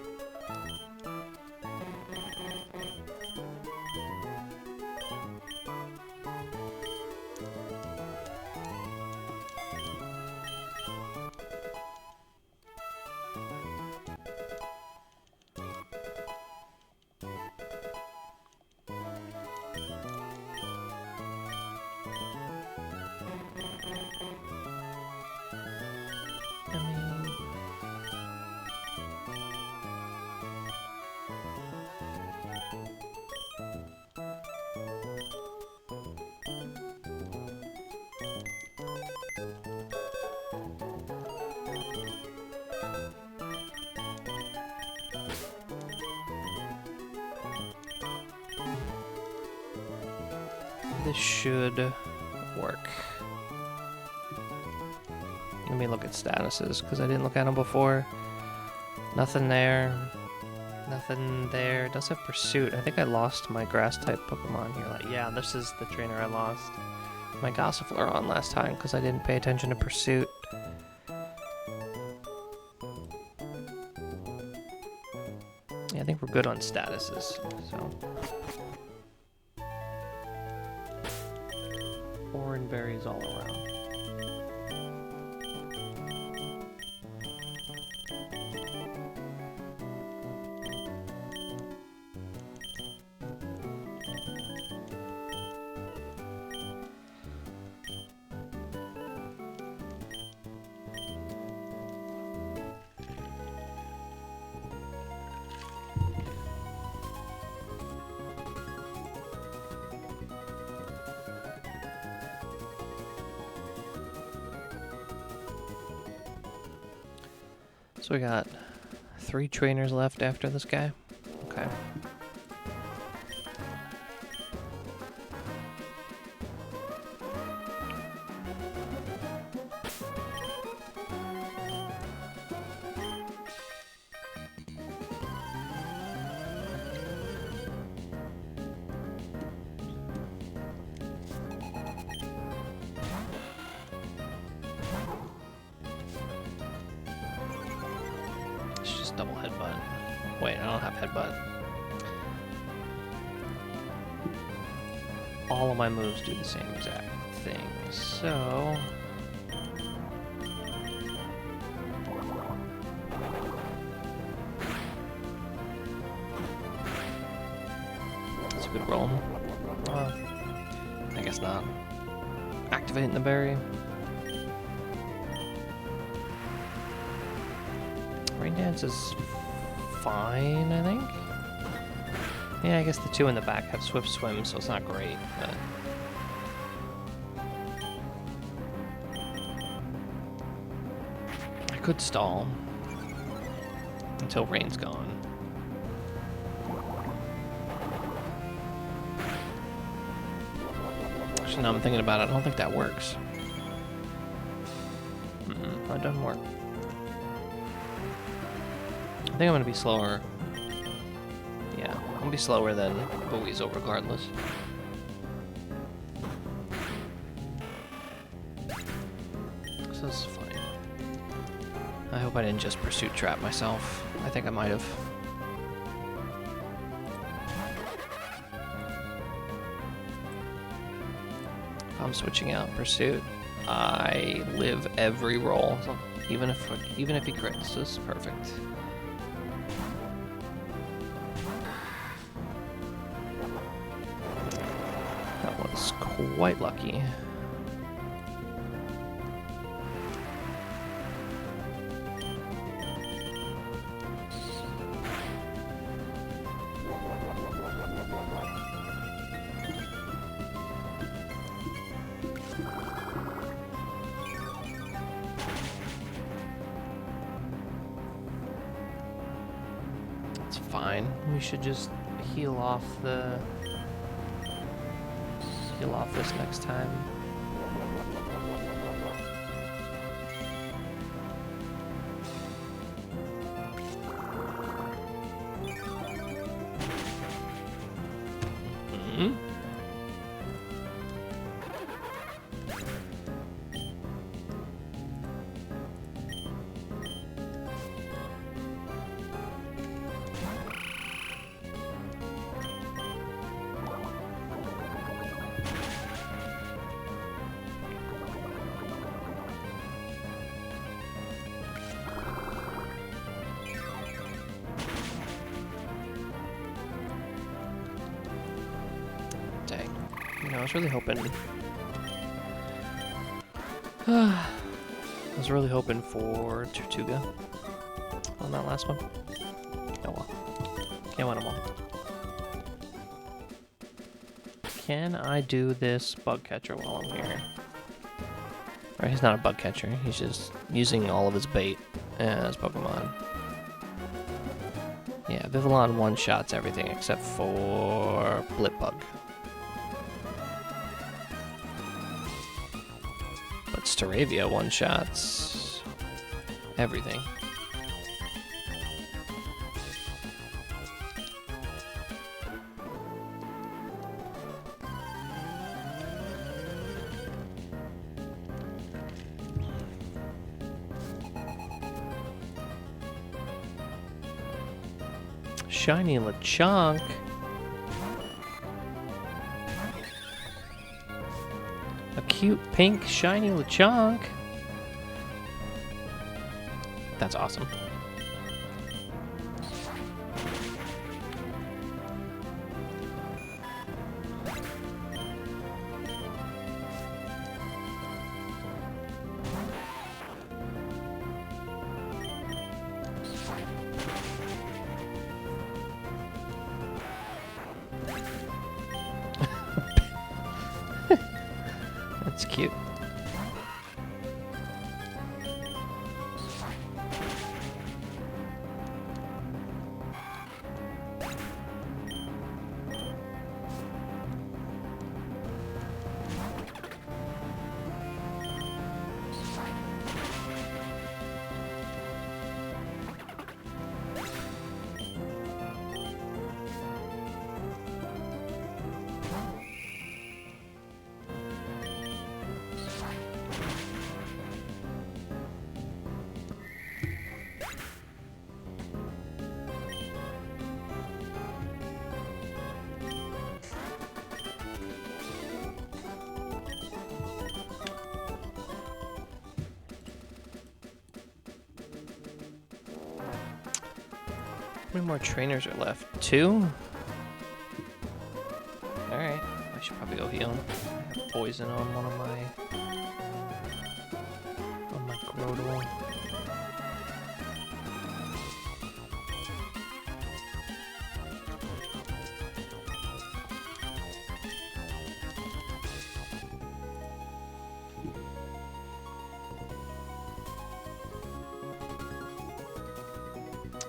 this should work. Let me look at statuses, because I didn't look at them before. Nothing there. Nothing there. It does have Pursuit. I think I lost my Grass-type Pokemon here. Like, yeah, this is the trainer I lost my Gossifleur on last time, because I didn't pay attention to Pursuit. Yeah, I think we're good on statuses, so... Orange berries all around. So we got 3 trainers left after this guy. Okay. Double headbutt. Wait, I don't have headbutt. All of my moves do the same exact thing, so... That's a good roll. I guess not. Activating the berry. Rain Dance is fine, I think. Yeah, I guess the 2 in the back have Swift Swim, so it's not great, but... I could stall until Rain's gone. Actually, now I'm thinking about it, I don't think that works. That doesn't work. I think I'm gonna be slower. Yeah, I'm gonna be slower than Buizel regardless. So this is fine. I hope I didn't just Pursuit trap myself. I think I might have. If I'm switching out Pursuit, I live every roll, so even if he crits, this is perfect. Quite lucky. It's fine. We should just heal off this next time. I was really hoping... I was really hoping for Tortuga on that last one. Oh well. Can't win them all. Can I do this bug catcher while I'm here? Right, he's not a bug catcher. He's just using all of his bait as Pokemon. Yeah, Vivillon one-shots everything except for Blipbug. Staravia one-shots. Everything. Shiny Lechonk. A cute pink shiny Lechonk. That's awesome. That's cute. How many more trainers are left? 2? Alright, I should probably go heal. I have poison on one of my... on my Grodel.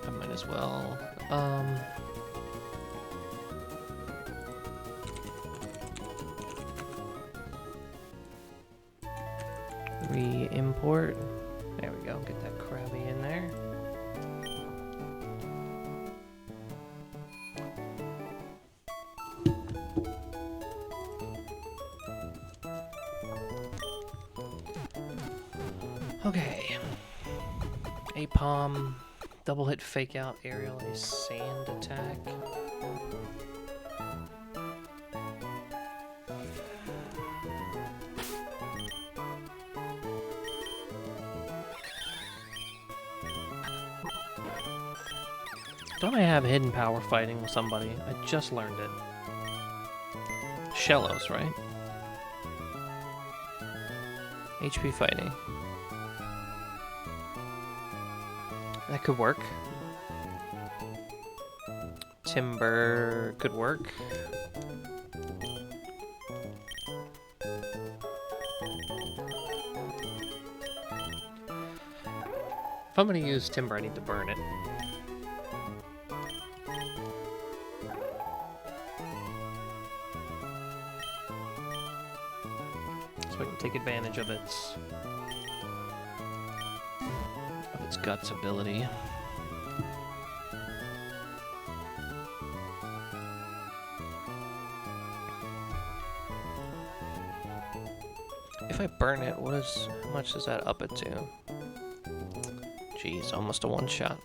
I might as well. Re-import. There we go. Get that Krabby in there. Okay. Apom. Double hit fake out aerial a sand attack. Don't I have hidden power fighting with somebody? I just learned it. Shellos, right? HP fighting. That could work. Timber could work. If I'm gonna use Timber, I need to burn it. So I can take advantage of its guts ability. If I burn it, how much does that up it to? Jeez, almost a one-shot.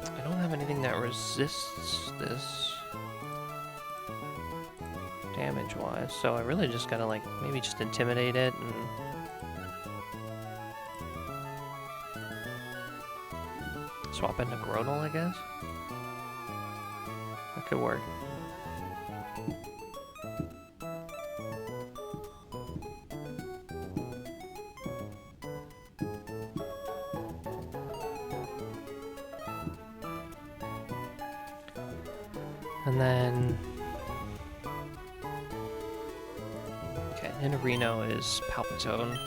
I don't have anything that resists this damage-wise, so I really just gotta, like, maybe just intimidate it and... swap into Grodel, I guess? That could work. And then... okay, Nidorino is Palpitone.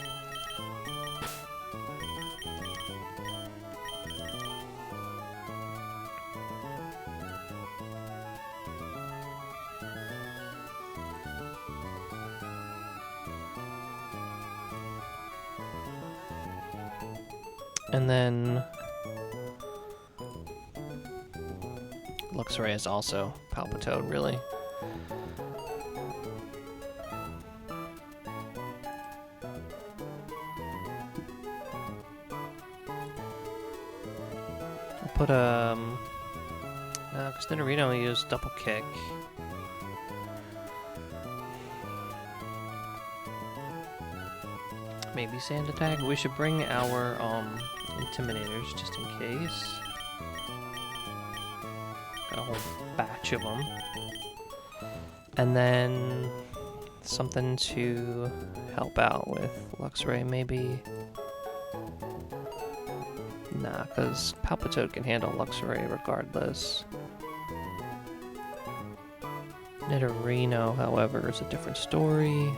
And then Luxray is also Palpitoad, really. I'll put no, because Nidorino will use double kick. Maybe Sand Attack. We should bring our Intimidators just in case. Got a whole batch of them. And then something to help out with Luxray, maybe. Nah, because Palpitoad can handle Luxray regardless. Nidorino, however, is a different story.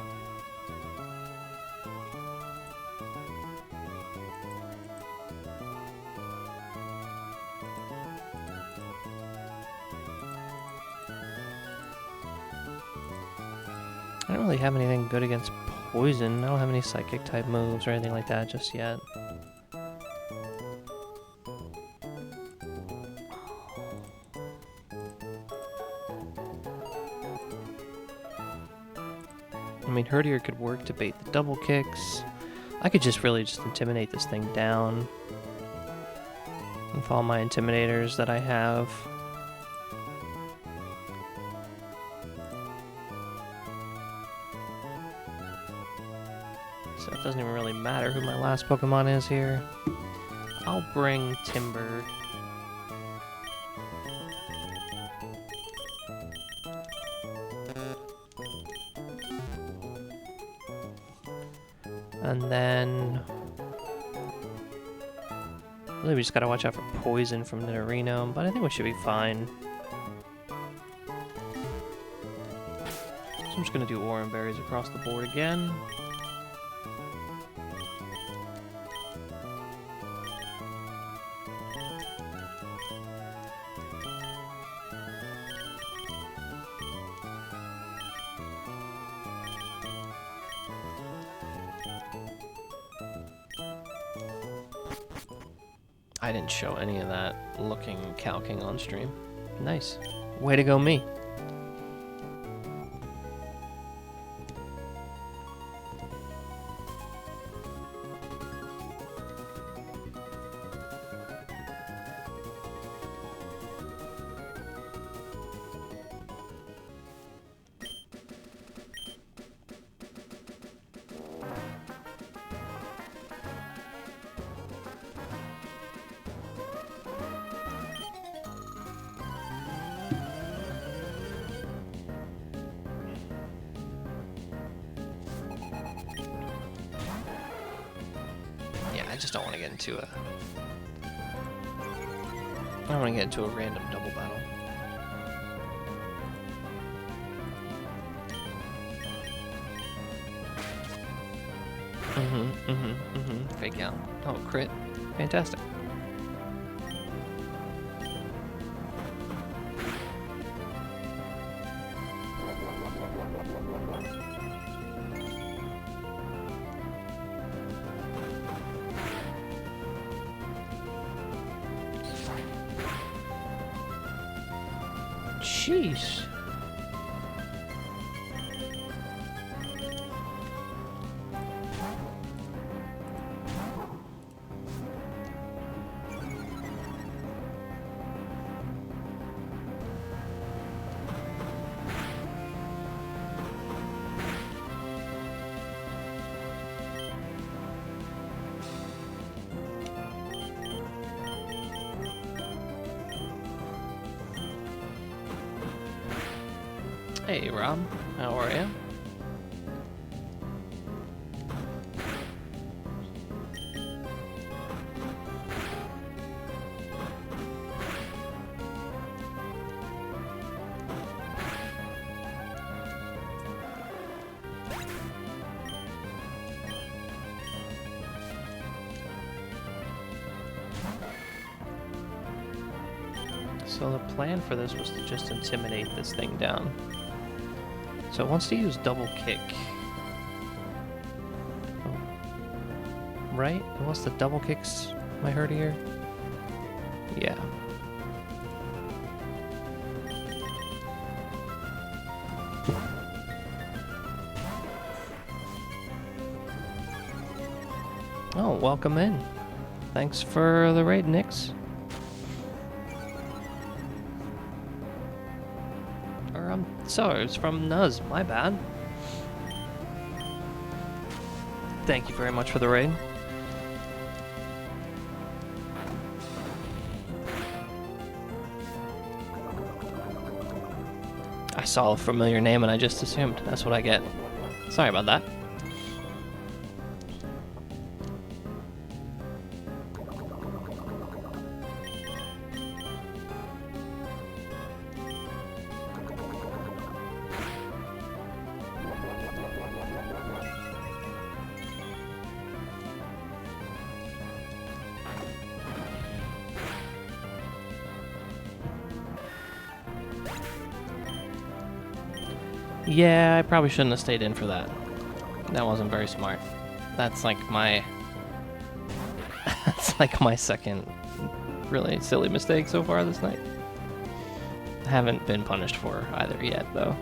I don't really have anything good against poison. I don't have any psychic type moves or anything like that just yet. I mean, Herdier could work to bait the double kicks. I could just really just intimidate this thing down with all my intimidators that I have. So it doesn't even really matter who my last Pokemon is here. I'll bring Timber. And then really we just gotta watch out for poison from Nidorino, but I think we should be fine. So I'm just gonna do Oran Berries across the board again. I didn't show any of that calcing on stream. Nice. Way to go, me. I just don't want to get into a... I don't want to get into a random double battle. Fake out. Oh, crit. Fantastic. Jeez. Hey Rob, how are you? So the plan for this was to just intimidate this thing down. So it wants to use double kick. Oh. Right? It wants the double kicks Am I herdier? Yeah. Oh, welcome in. Thanks for the raid, Nix. Or, sorry, it's from Nuz. My bad. Thank you very much for the raid. I saw a familiar name and I just assumed. That's what I get. Sorry about that. Yeah, I probably shouldn't have stayed in for that. That wasn't very smart. That's like my... That's like my second really silly mistake so far this night. I haven't been punished for either yet, though.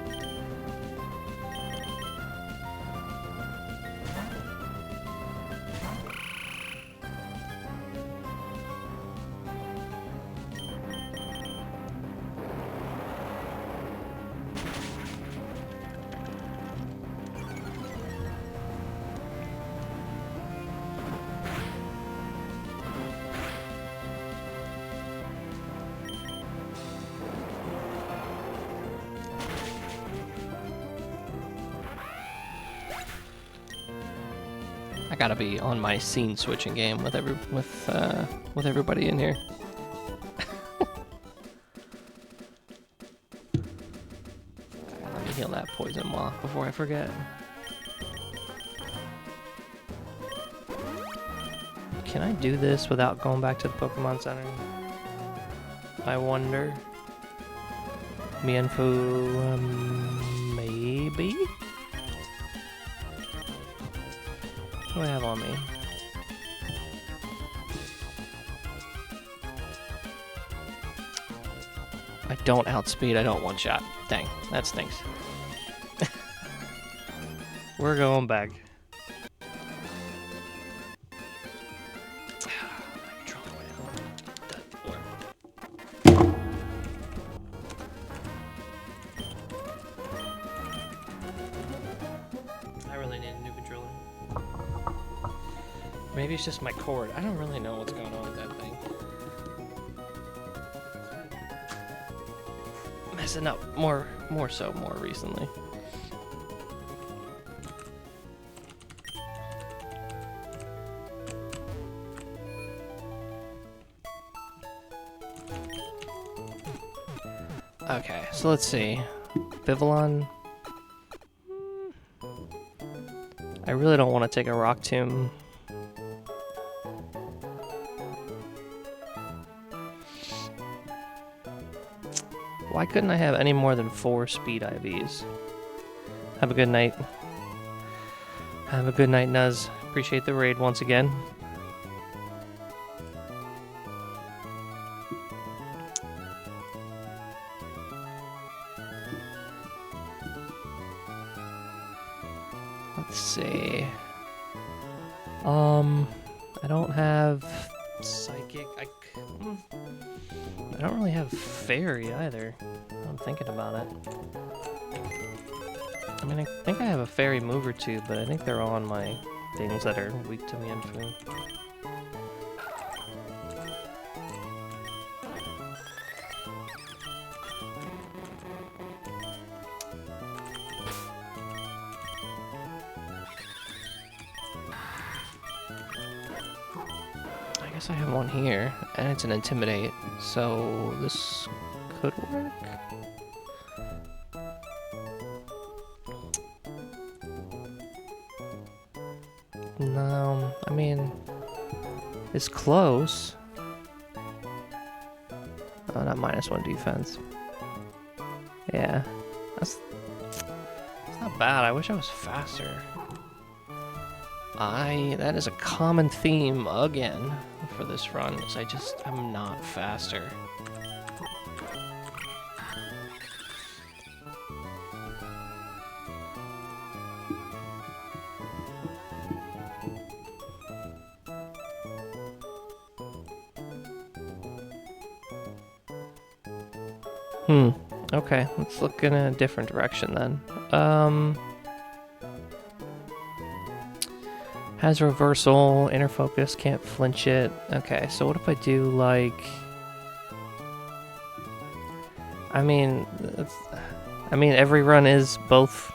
I gotta be on my scene switching game with everybody in here. Let me heal that poison moth before I forget. Can I do this without going back to the Pokemon Center? I wonder. Mienfoo, maybe? What do I have on me? I don't outspeed, I don't one-shot. Dang, that stinks. We're going back. Maybe it's just my cord. I don't really know what's going on with that thing. Messing up more recently. Okay, so let's see. Vivillon. I really don't want to take a Rock Tomb. Why couldn't I have any more than 4 speed IVs? Have a good night. Have a good night, Nuz. Appreciate the raid once again. Let's see. I don't have Psychic. I don't really have Fairy either. I'm thinking about it. I mean, I think I have a Fairy move or two, but I think they're all on my things that are weak to Mienfoo. I guess I have one here, and it's an Intimidate, so this could work. No, I mean, it's close. Oh, not -1 defense. Yeah, it's not bad. I wish I was faster. That is a common theme again. for this run is I'm not faster. Okay, let's look in a different direction then. Has reversal, inner focus, can't flinch it. Okay, so what if I do like... I mean, every run is both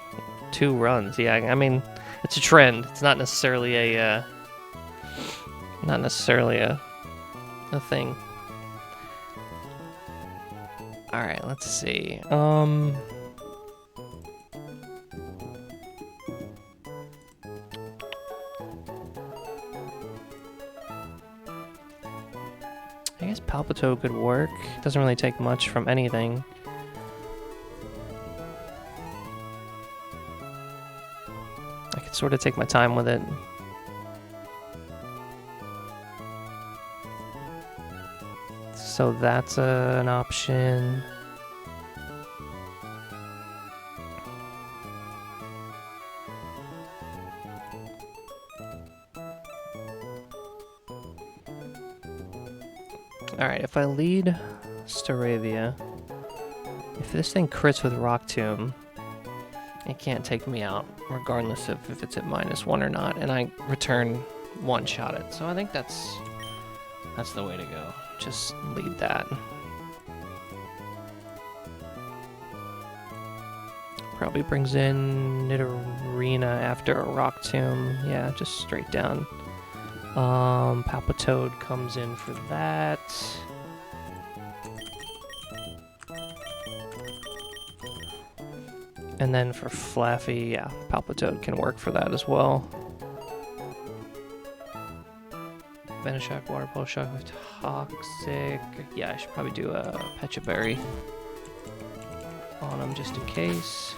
2 runs. Yeah, I mean, it's a trend. It's not necessarily a, a thing. Alright, let's see. I guess Palpito could work. Doesn't really take much from anything. I could sort of take my time with it. So that's an option. Alright, if I lead Staravia, if this thing crits with Rock Tomb, it can't take me out, regardless of if it's at -1 or not, and I return one-shot it. So I think that's the way to go. Just lead that. Probably brings in Nidorina after a Rock Tomb. Yeah, just straight down. Palpitoad comes in for that. And then for Flaffy, yeah, Palpitoad can work for that as well. Venoshock, Water Pulse Shock with Toxic. Yeah, I should probably do a Pecha Berry on him just in case.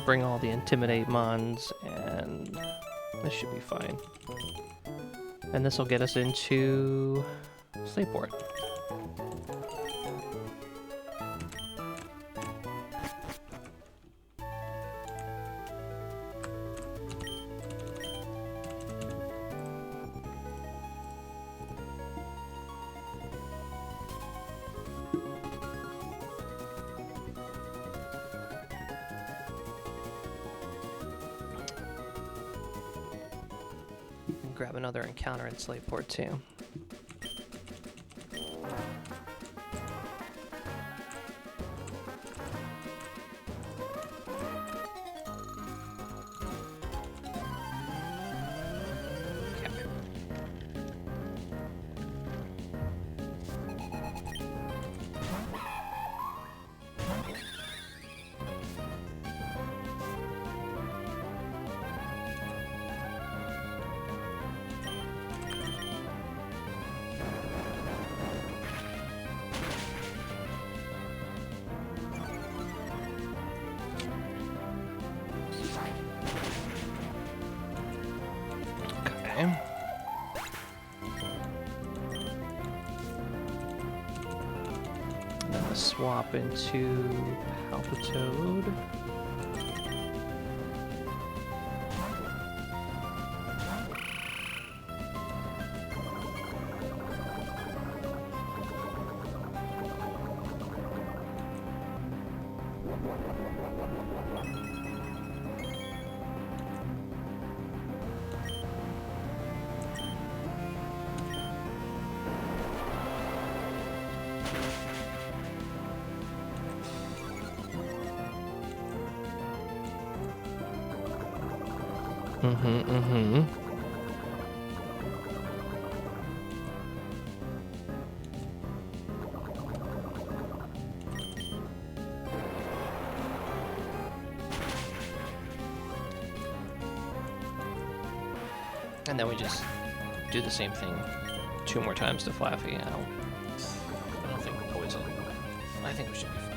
Bring all the Intimidate Mons, and this should be fine. And this will get us into Slateport. Grab another encounter in Slateport too. Swap into Palpitoad. And then we just do the same thing 2 more times to Flaffy. I don't think poison. I think we should be fine.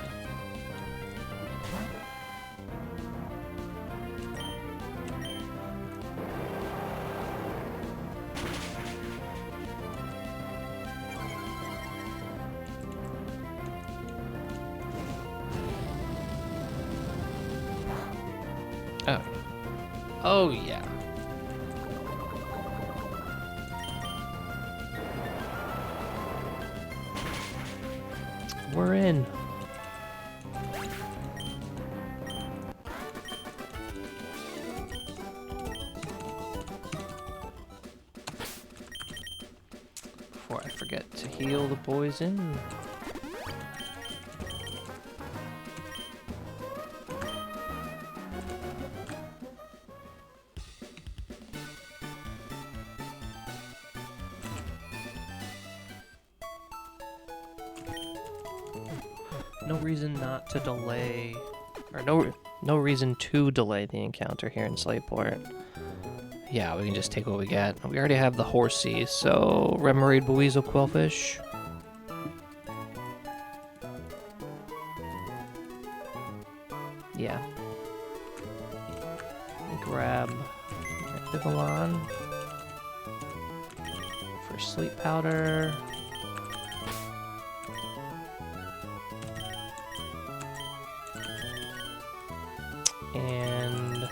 Oh. Oh, yeah. We're in. Before I forget to heal the poison. No reason not to delay, or no reason to delay the encounter here in Slateport. Yeah, we can just take what we get. We already have the horsey, so Remoraid Buizel Quillfish. Yeah. Grab Bibalon for Sleep Powder. And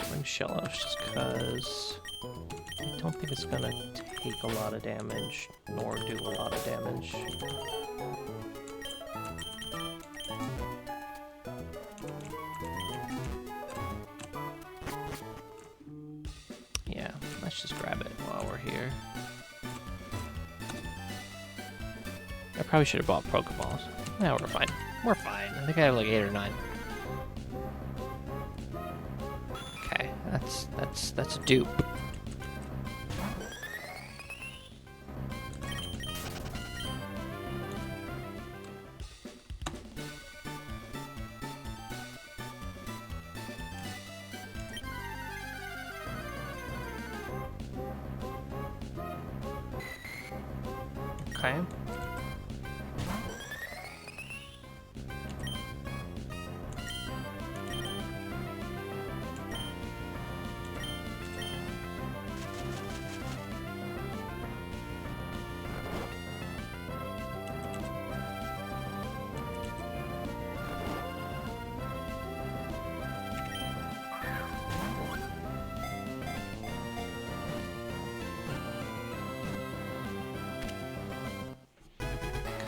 bring Shellos just because I don't think it's gonna take a lot of damage, nor do a lot of damage. Yeah, let's just grab it while we're here. I probably should have bought Pokeballs. Yeah, we're fine. We're fine. I think I have like 8 or 9. Okay, that's a dupe. Okay.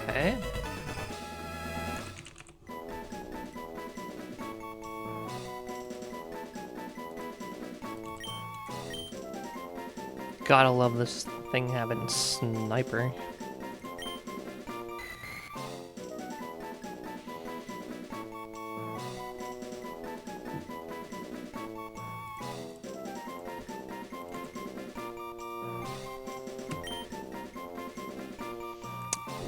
Okay. Gotta love this thing having sniper.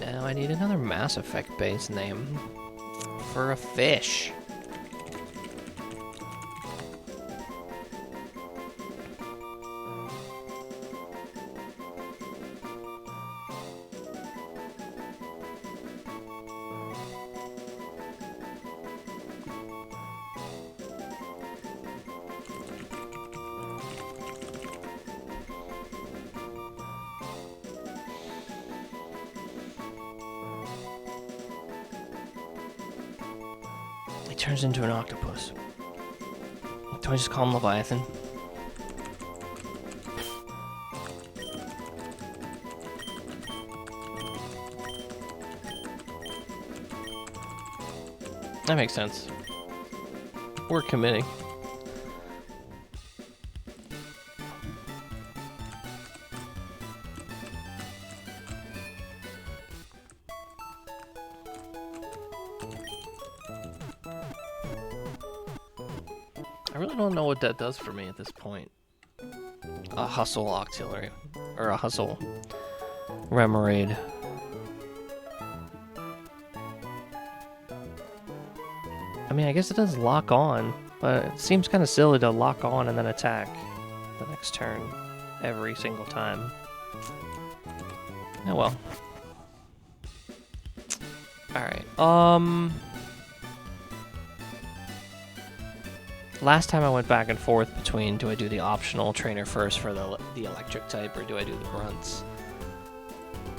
Now I need another Mass Effect base name for a fish. He turns into an octopus. Do I just call him Leviathan? That makes sense. We're committing. I really don't know what that does for me at this point. A hustle auxiliary, or a hustle Remoraid. I mean, I guess it does lock on. But it seems kind of silly to lock on and then attack the next turn every single time. Oh well. Alright, last time I went back and forth between do I do the optional trainer first for the electric type or do I do the grunts?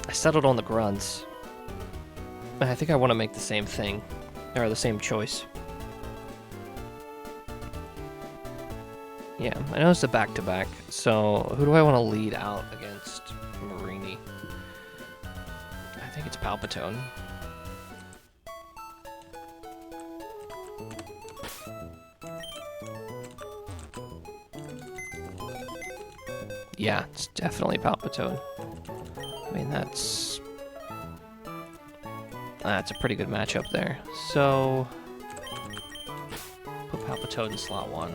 I settled on the grunts. And I think I want to make the same thing, or the same choice. Yeah, I know it's a back-to-back, so who do I want to lead out against Marini? I think it's Palpatone. Yeah, it's definitely Palpatone. I mean, that's a pretty good matchup there. So, put Palpatone in slot 1.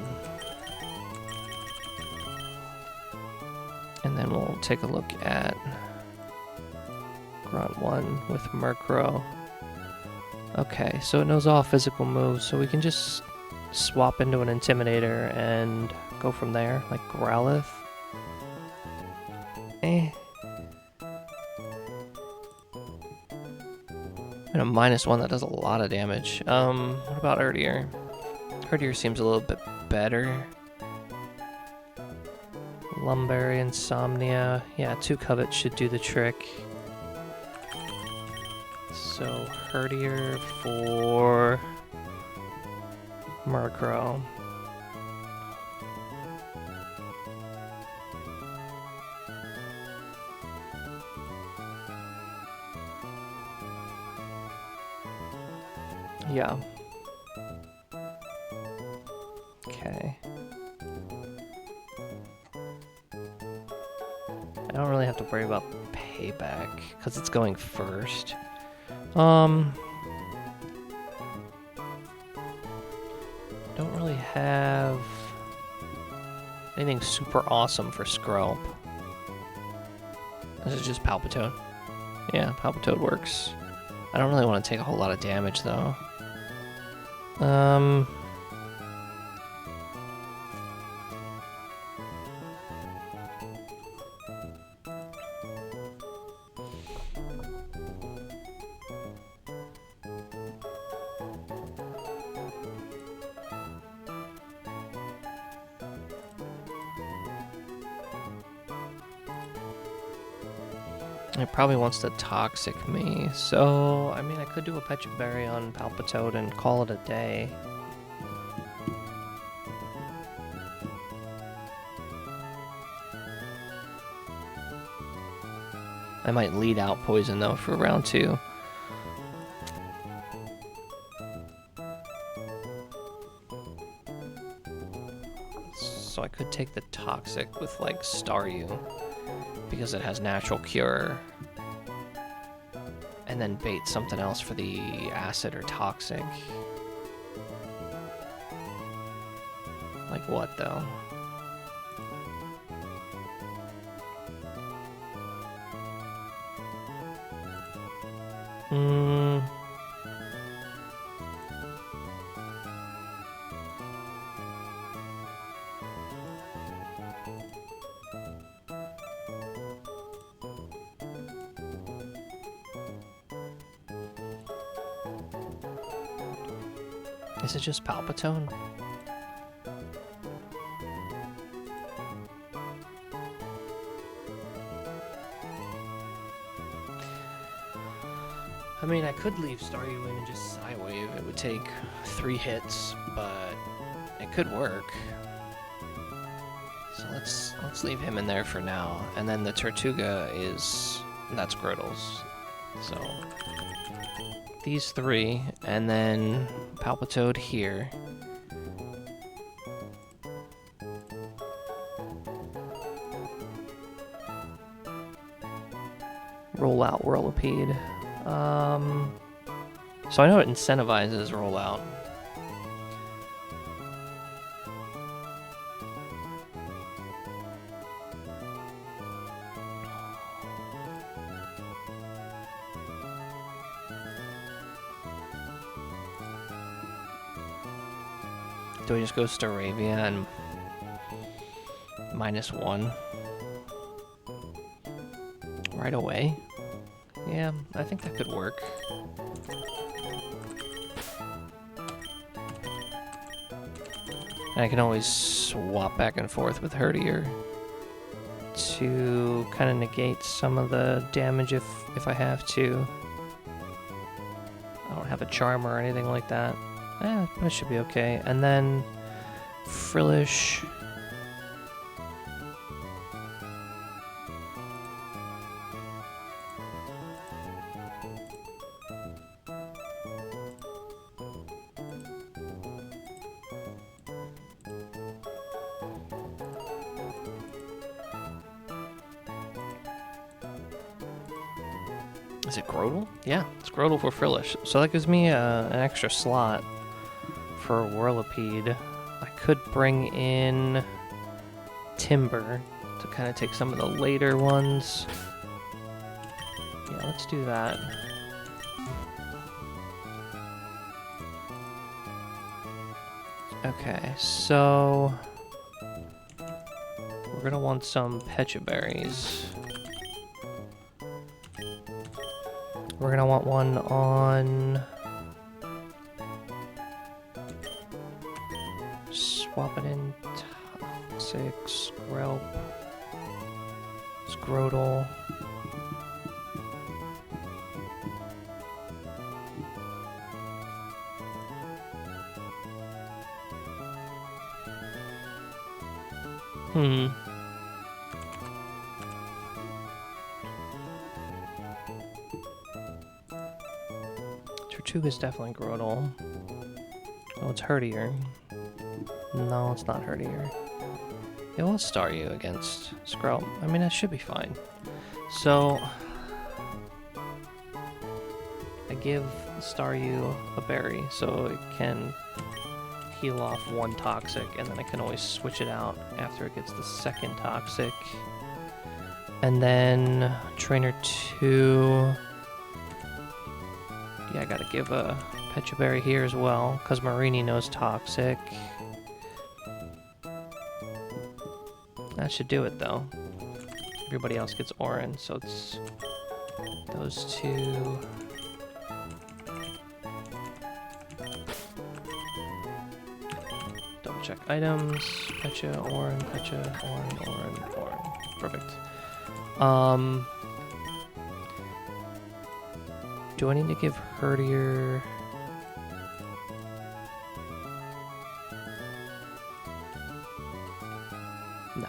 And then we'll take a look at Grunt 1 with Murkrow. Okay, so it knows all physical moves, so we can just swap into an Intimidator and go from there, like Growlithe. And a -1 that does a lot of damage. What about Erdier? Erdier seems a little bit better. Lumberry, Insomnia. Yeah, 2 Covet should do the trick. So, Herdier for Murkrow. Yeah. Okay. I don't really have to worry about payback, because it's going first. Don't really have anything super awesome for Skrelp. This is just Palpatone. Yeah, Palpatone works. I don't really want to take a whole lot of damage, though. It probably wants to Toxic me, so, I mean, I could do a Petric Berry on Palpatone and call it a day. I might lead out Poison, though, for round 2. So I could take the Toxic with, like, Staryu, because it has Natural Cure, and then bait something else for the Acid or Toxic. Like what, though? Is it just Palpatone? I mean, I could leave Staryu in and just Psywave. It would take 3 hits, but it could work. So let's leave him in there for now. And then the Tortuga that's Griddles. So these 3, and then Palpatone here. Roll out Whirlipede. So I know it incentivizes rollout. Do I just go Staravia and -1 right away? Yeah, I think that could work. And I can always swap back and forth with Herdier to kind of negate some of the damage if I have to. I don't have a charm or anything like that. That should be okay. And then Frillish. Is it Grotle? Yeah, it's Grotle for Frillish. So that gives me an extra slot for Whirlipede. I could bring in Timber to kind of take some of the later ones. Yeah, let's do that. Okay, so we're gonna want some Pecha Berries. We're gonna want one on swap it in Toxic, Skrelp, Scrotal. Tortuga's definitely Grotle. Oh, it's Herdier. No, it's not Herdier. Yeah, we'll star you against Skrelp. I mean, that should be fine. So, I give Staryu a berry, so it can heal off one Toxic, and then I can always switch it out after it gets the second Toxic. And then Trainer 2... Yeah, I gotta give a Pecha Berry here as well, because Marini knows Toxic. That should do it, though. Everybody else gets Oran, so it's those two. Double check items. Pecha, Oran, Pecha, Oran, Oran, Oran. Perfect. Do I need to give Herdier... No.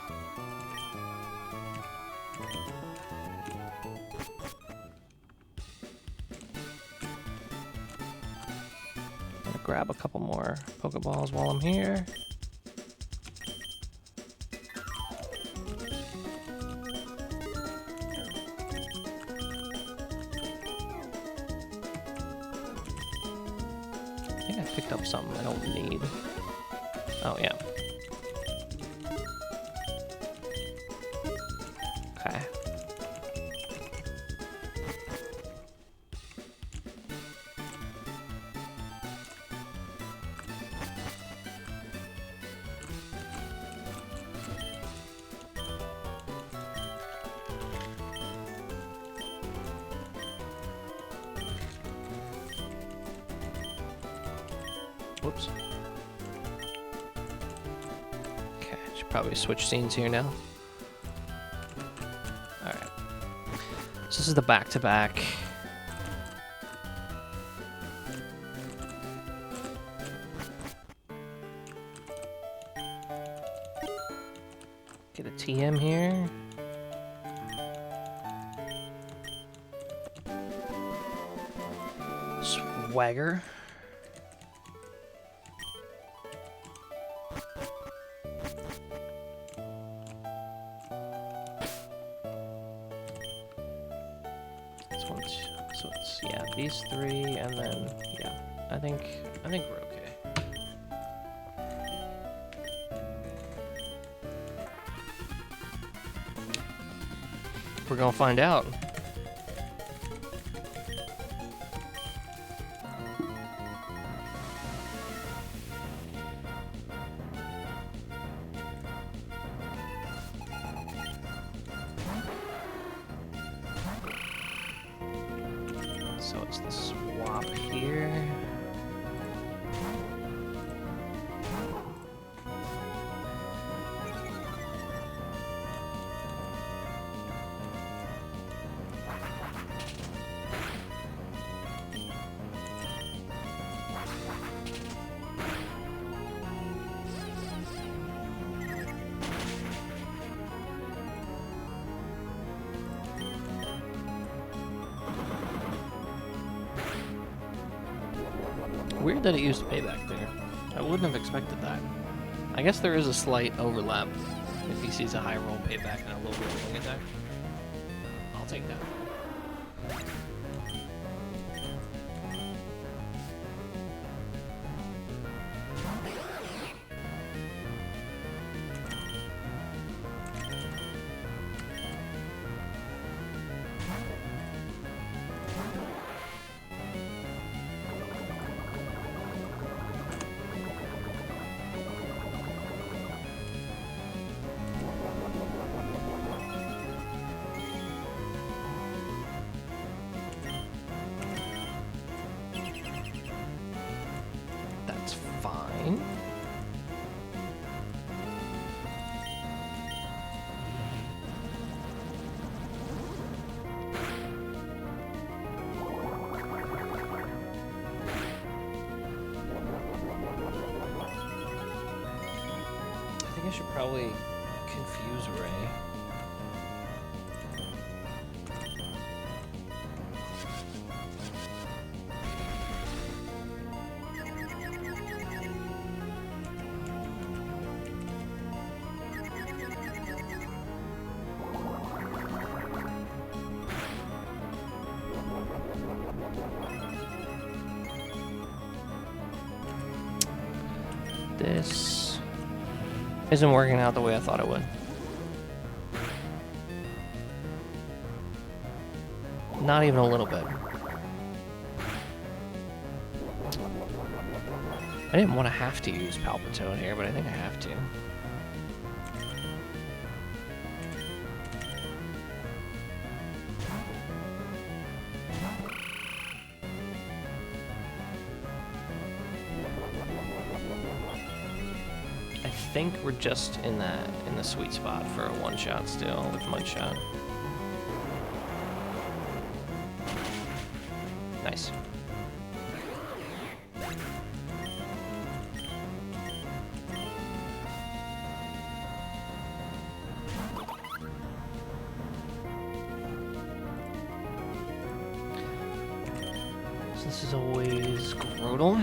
I'm gonna grab a couple more Pokeballs while I'm here. Picked up something I don't need. Oh, yeah. Okay. Whoops. Okay, should probably switch scenes here now. Alright. So this is the back-to-back. Get a TM here. Swagger. So it's, yeah, these three, and then, yeah, I think we're okay. We're gonna find out. So it's the swap here. Weird that it used payback there. I wouldn't have expected that. I guess there is a slight overlap if he sees a high roll payback and a low rolling attack. I'll take that. Fine. I think I should probably confuse Ray. This isn't working out the way I thought it would. Not even a little bit. I didn't want to have to use Palpitone here, but I think I have to. I think we're just in the sweet spot for a one-shot still with Mudshot. Nice. So this is always Groodle.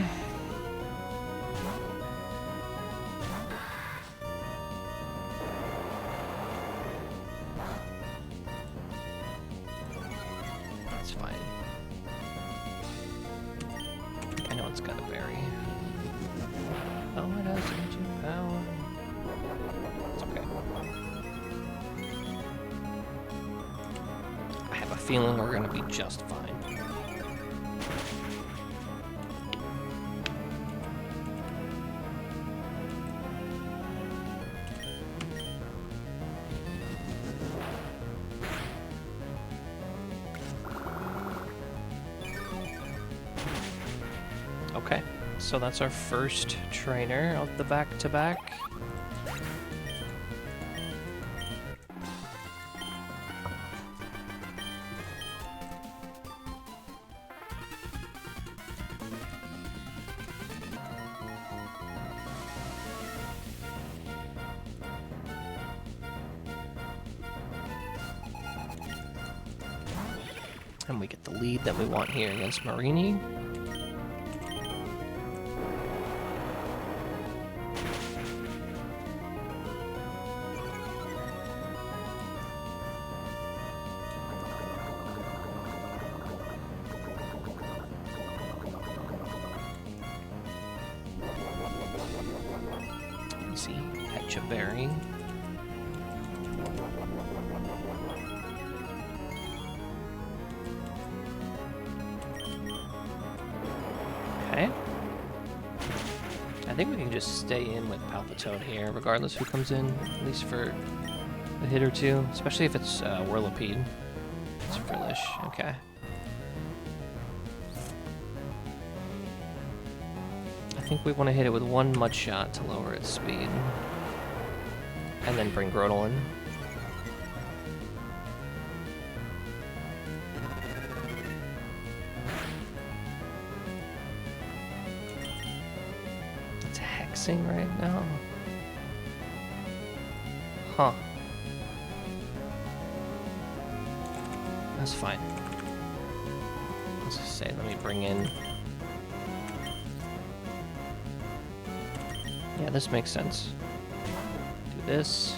That's fine. I know it's got a berry. Oh, it has ancient power. It's okay. I have a feeling we're gonna be just fine. Okay, so that's our first trainer of the back-to-back. And we get the lead that we want here against Marini. See, Petchaberry. Okay. I think we can just stay in with Palpitone here, regardless who comes in, at least for a hit or two, especially if it's Whirlipede. It's Frillish, okay. think we want to hit it with one mud shot to lower its speed. And then bring Grotle in. It's hexing right now. Huh. That's fine. Let's just say, let me bring in... Yeah, this makes sense. Do this.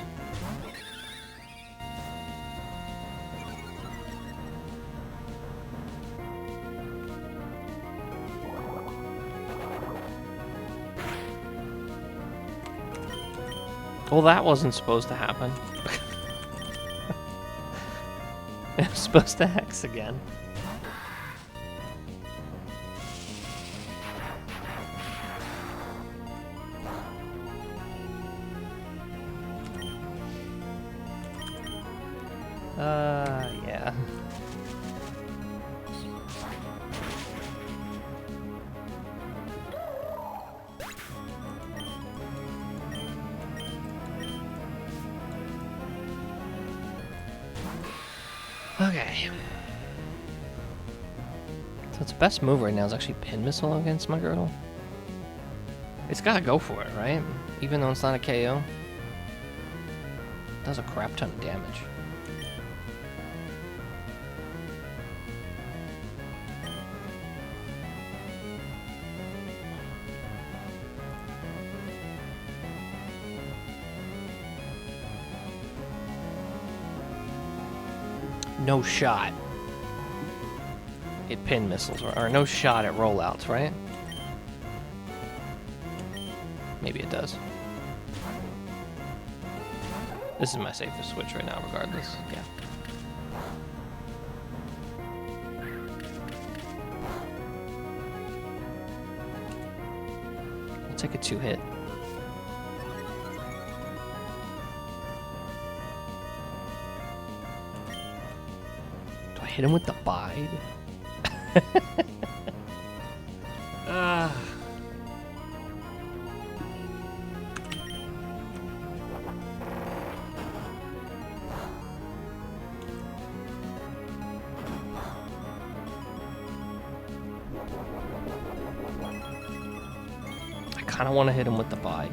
Well, that wasn't supposed to happen. It was supposed to hex again. Yeah. Okay. So its best move right now is actually Pin Missile against my Girdle. It's gotta go for it, right? Even though it's not a KO. It does a crap ton of damage. No shot. It pin missiles, or no shot at rollouts, right? Maybe it does. This is my safest switch right now, regardless. Yeah. I'll take a 2-hit. Do I hit him with the bide? I kind of want to hit him with the bide.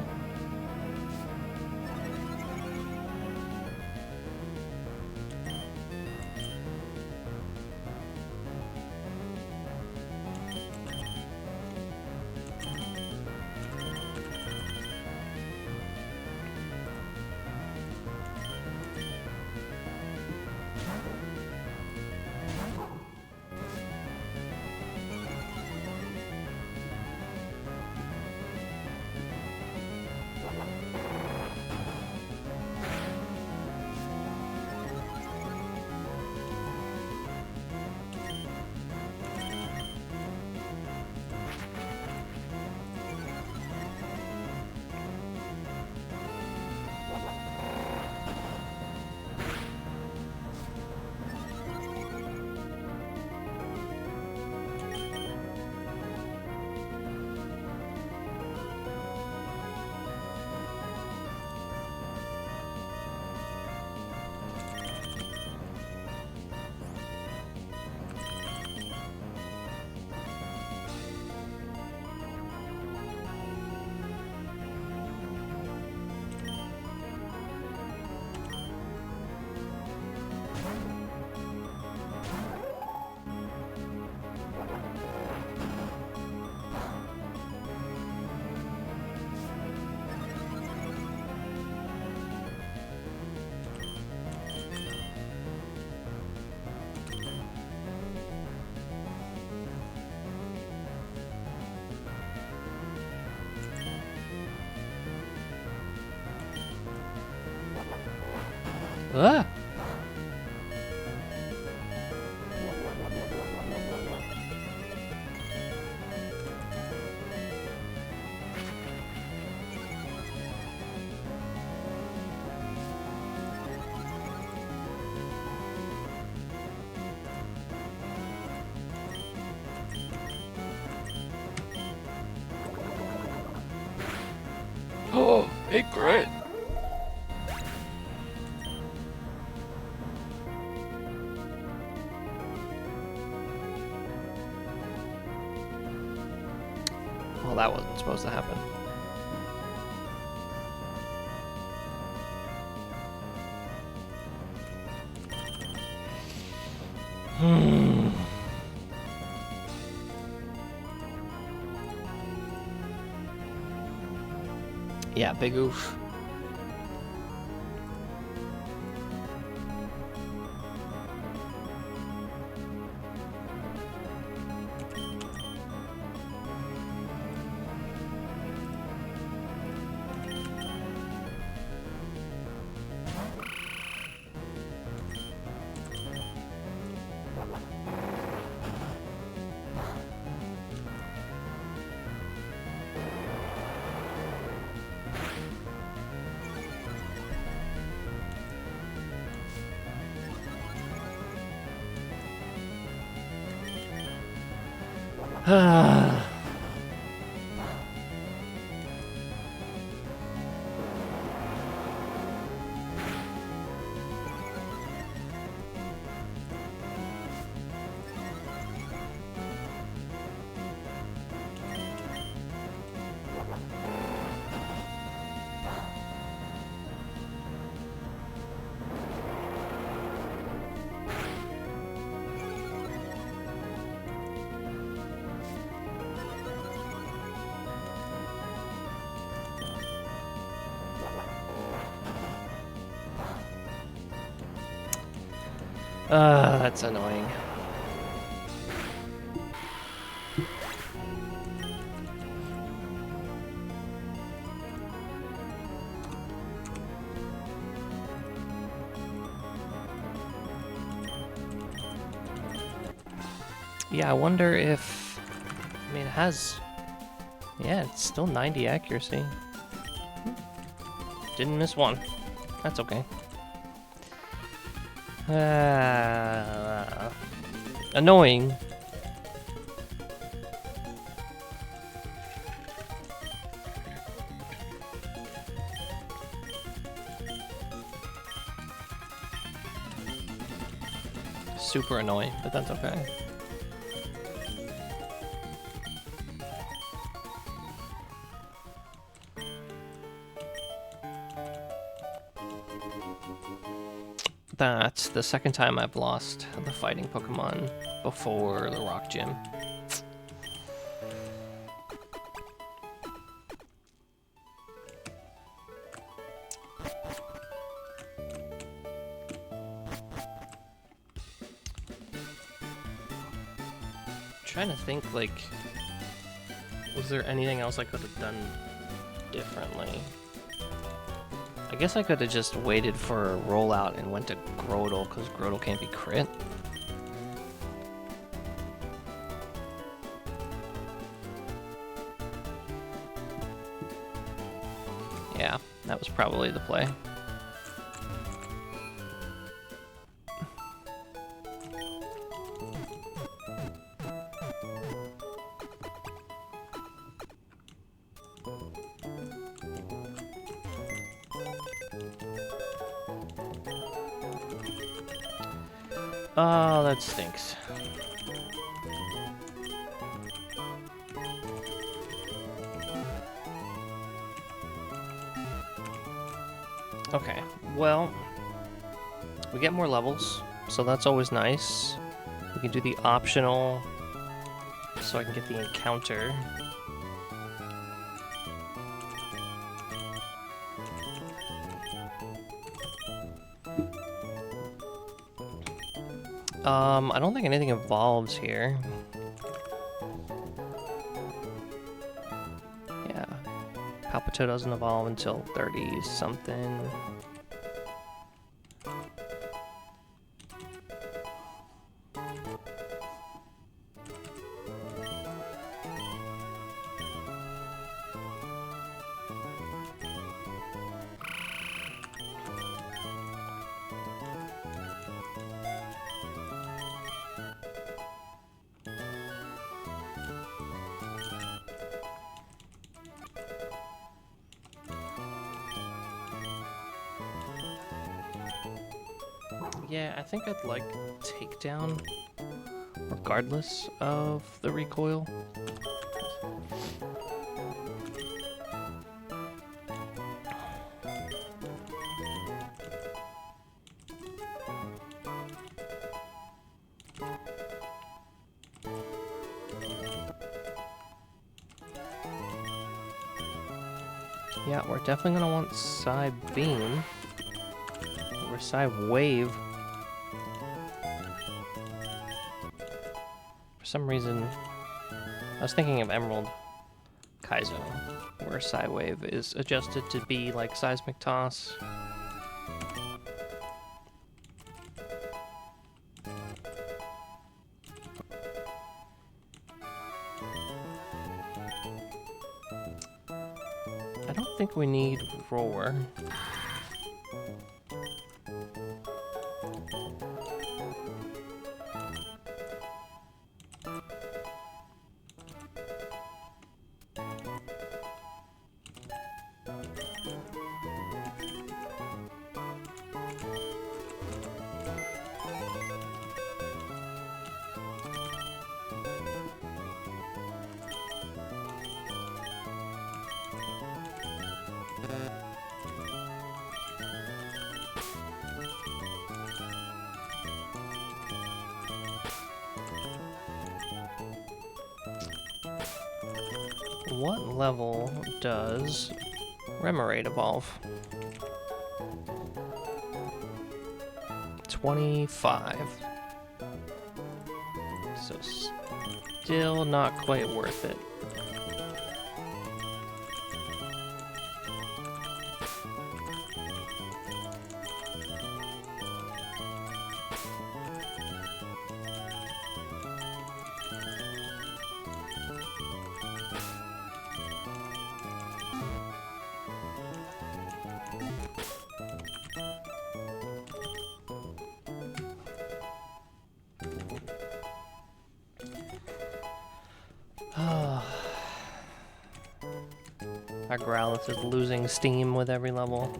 Ah! Hey, great. Well, that wasn't supposed to happen. Yeah, big oof. That's annoying. Yeah, I wonder if... I mean, it has... Yeah, it's still 90 accuracy. Didn't miss one. That's okay. Annoying. Super annoying, but that's okay. That's the second time I've lost the fighting Pokemon before the Rock Gym. Trying to think, like, was there anything else I could have done differently? I guess I could have just waited for a rollout and went to Grotle, because Grotle can't be crit. Yeah, that was probably the play. Oh, that stinks. Okay, well, we get more levels, so that's always nice. We can do the optional, so I can get the encounter. I don't think anything evolves here. Yeah. Palpito doesn't evolve until 30-something. Yeah, I think I'd like takedown regardless of the recoil. Yeah, we're definitely gonna want side beam or side wave. For some reason, I was thinking of Emerald Kaizo, where side wave is adjusted to be like seismic toss. I don't think we need roar. What level does Remoraid evolve? 25. So still not quite worth it. Our Growlithe is losing steam with every level.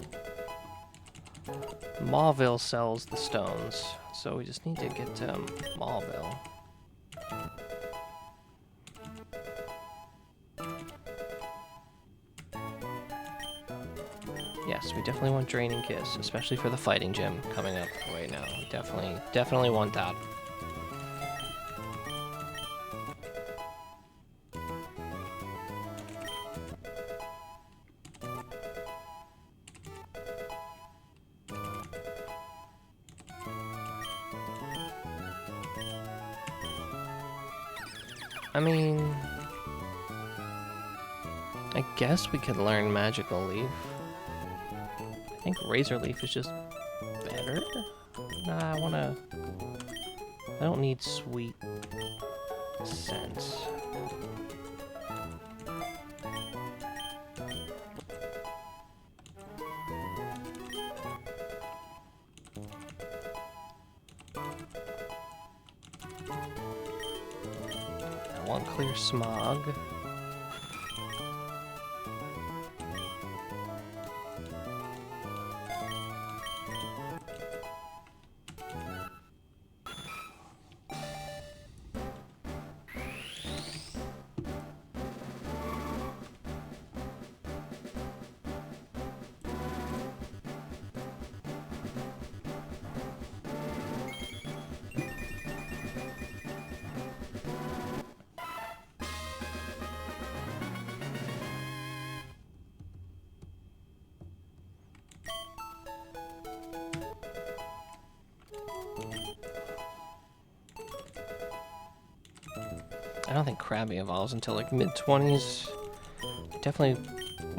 Mauville sells the stones, so we just need to get to Mauville. Yes, we definitely want Draining Kiss, especially for the fighting gym coming up right now. Definitely want that. I mean, I guess we could learn Magical Leaf. I think Razor Leaf is just better. Nah, I don't need Sweet Sense. I want Clear Smog. I don't think Krabby evolves until like mid-20s. Definitely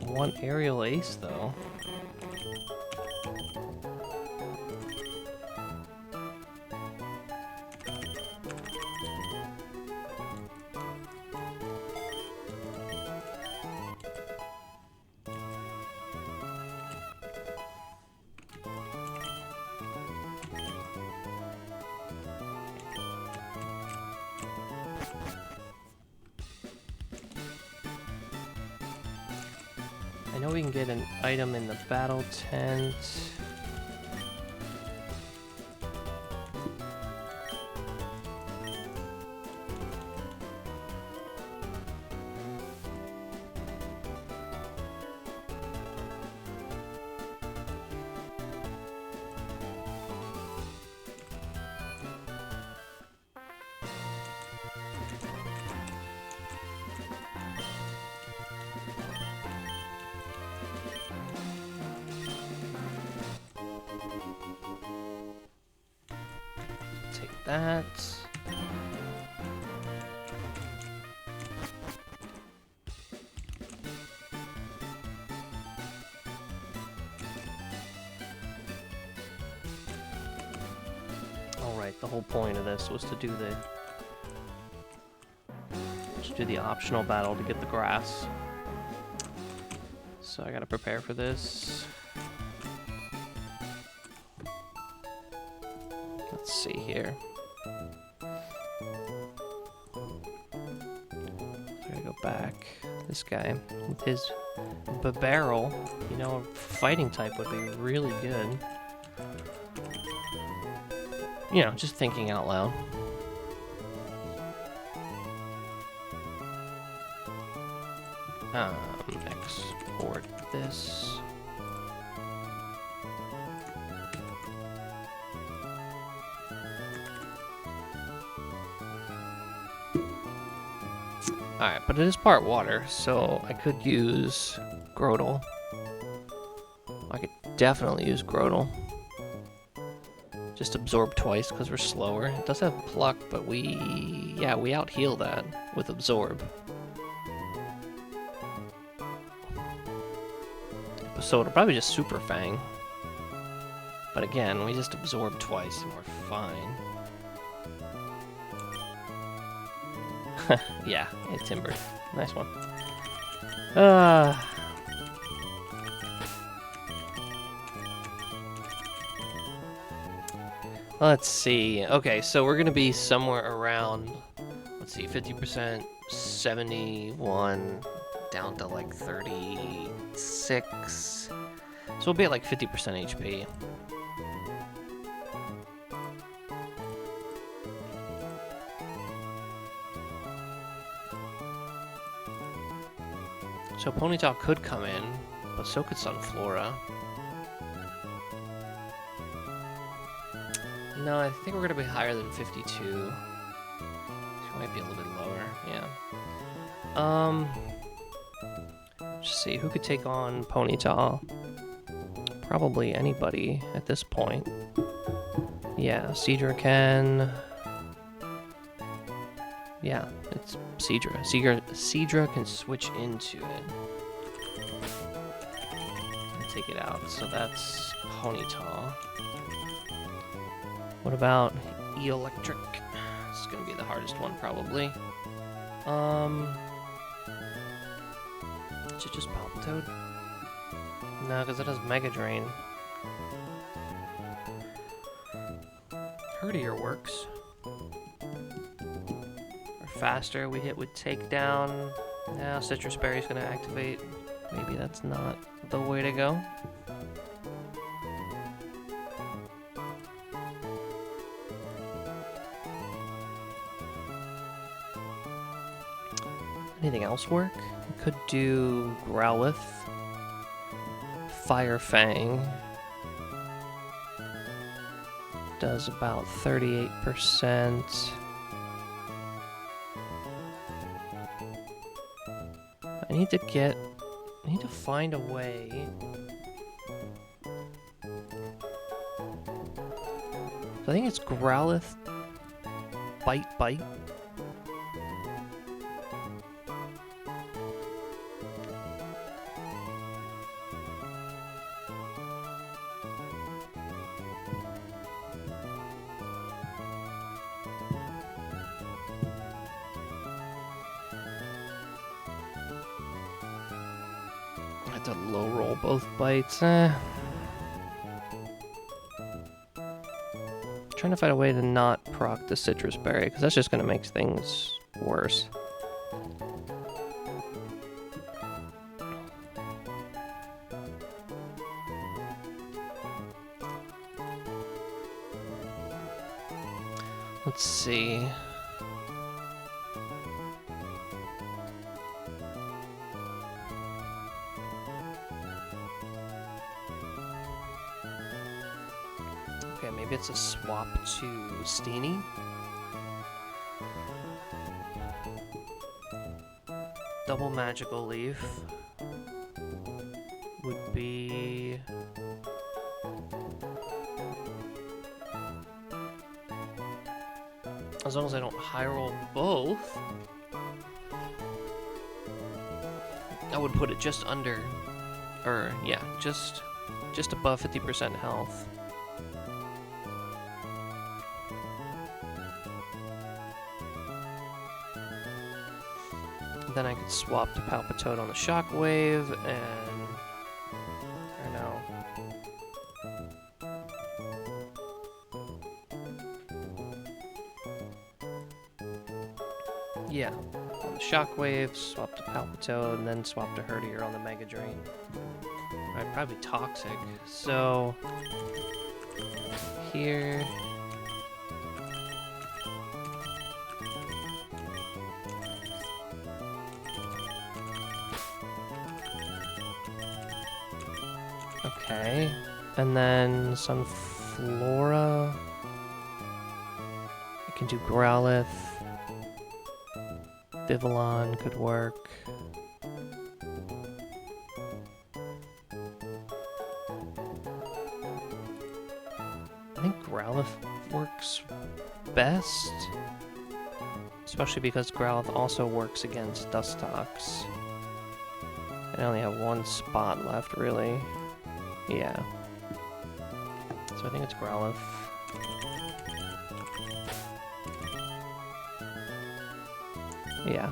want Aerial Ace though. I know we can get an item in the battle tent. take that. Alright, the whole point of this was to do the optional battle to get the grass. So I gotta prepare for this. Let's see here. I gotta go back. This guy with his barrel, you know, a fighting type would be really good. You know, just thinking out loud. Export this. Alright, but it is part water, so I could use Grodel. I could definitely use Grodel. Just absorb twice because we're slower. It does have pluck, but we out-heal that with absorb. So it'll probably just super fang. But again, we just absorb twice and we're fine. Yeah, it timbered. Nice one. Let's see. Okay, so we're gonna be somewhere around, let's see, 50%, 71, down to like 36. So we'll be at like 50% HP. So Ponytail could come in, but so could Sunflora. No, I think we're gonna be higher than 52. She might be a little bit lower, yeah. Let's see, who could take on Ponytail? Probably anybody at this point. Yeah, Seadra can... Yeah, it's Seadra. Seadra can switch into it. And take it out, so that's Ponytail. What about Electric? This is gonna be the hardest one, probably. Is it just Palpitoad? No, because it has Mega Drain. Herdier works. Or faster, we hit with Takedown. Now Citrus Berry's gonna activate. Maybe that's not the way to go. Anything else work? We could do Growlithe, Fire Fang. Does about 38%. I need to find a way. I think it's Growlithe, Bite. I have to low roll both bites. Trying to find a way to not proc the Citrus Berry, because that's just going to make things worse. Let's see. Okay, maybe it's a swap to Steenie. Double Magical Leaf would be... As long as I don't high roll both, I would put it just under, or yeah, just above 50% health. Then I could swap to Palpitoad on the Shockwave, and I know. Yeah, on the Shockwave, swap to Palpitoad, and then swap to Herdier on the Mega Drain. Right, probably Toxic. So here. Okay, and then Sunflora. I can do Growlithe. Vivillon could work. I think Growlithe works best, especially because Growlithe also works against Dustox. I only have one spot left, really. Yeah. So I think it's Growlithe. Yeah.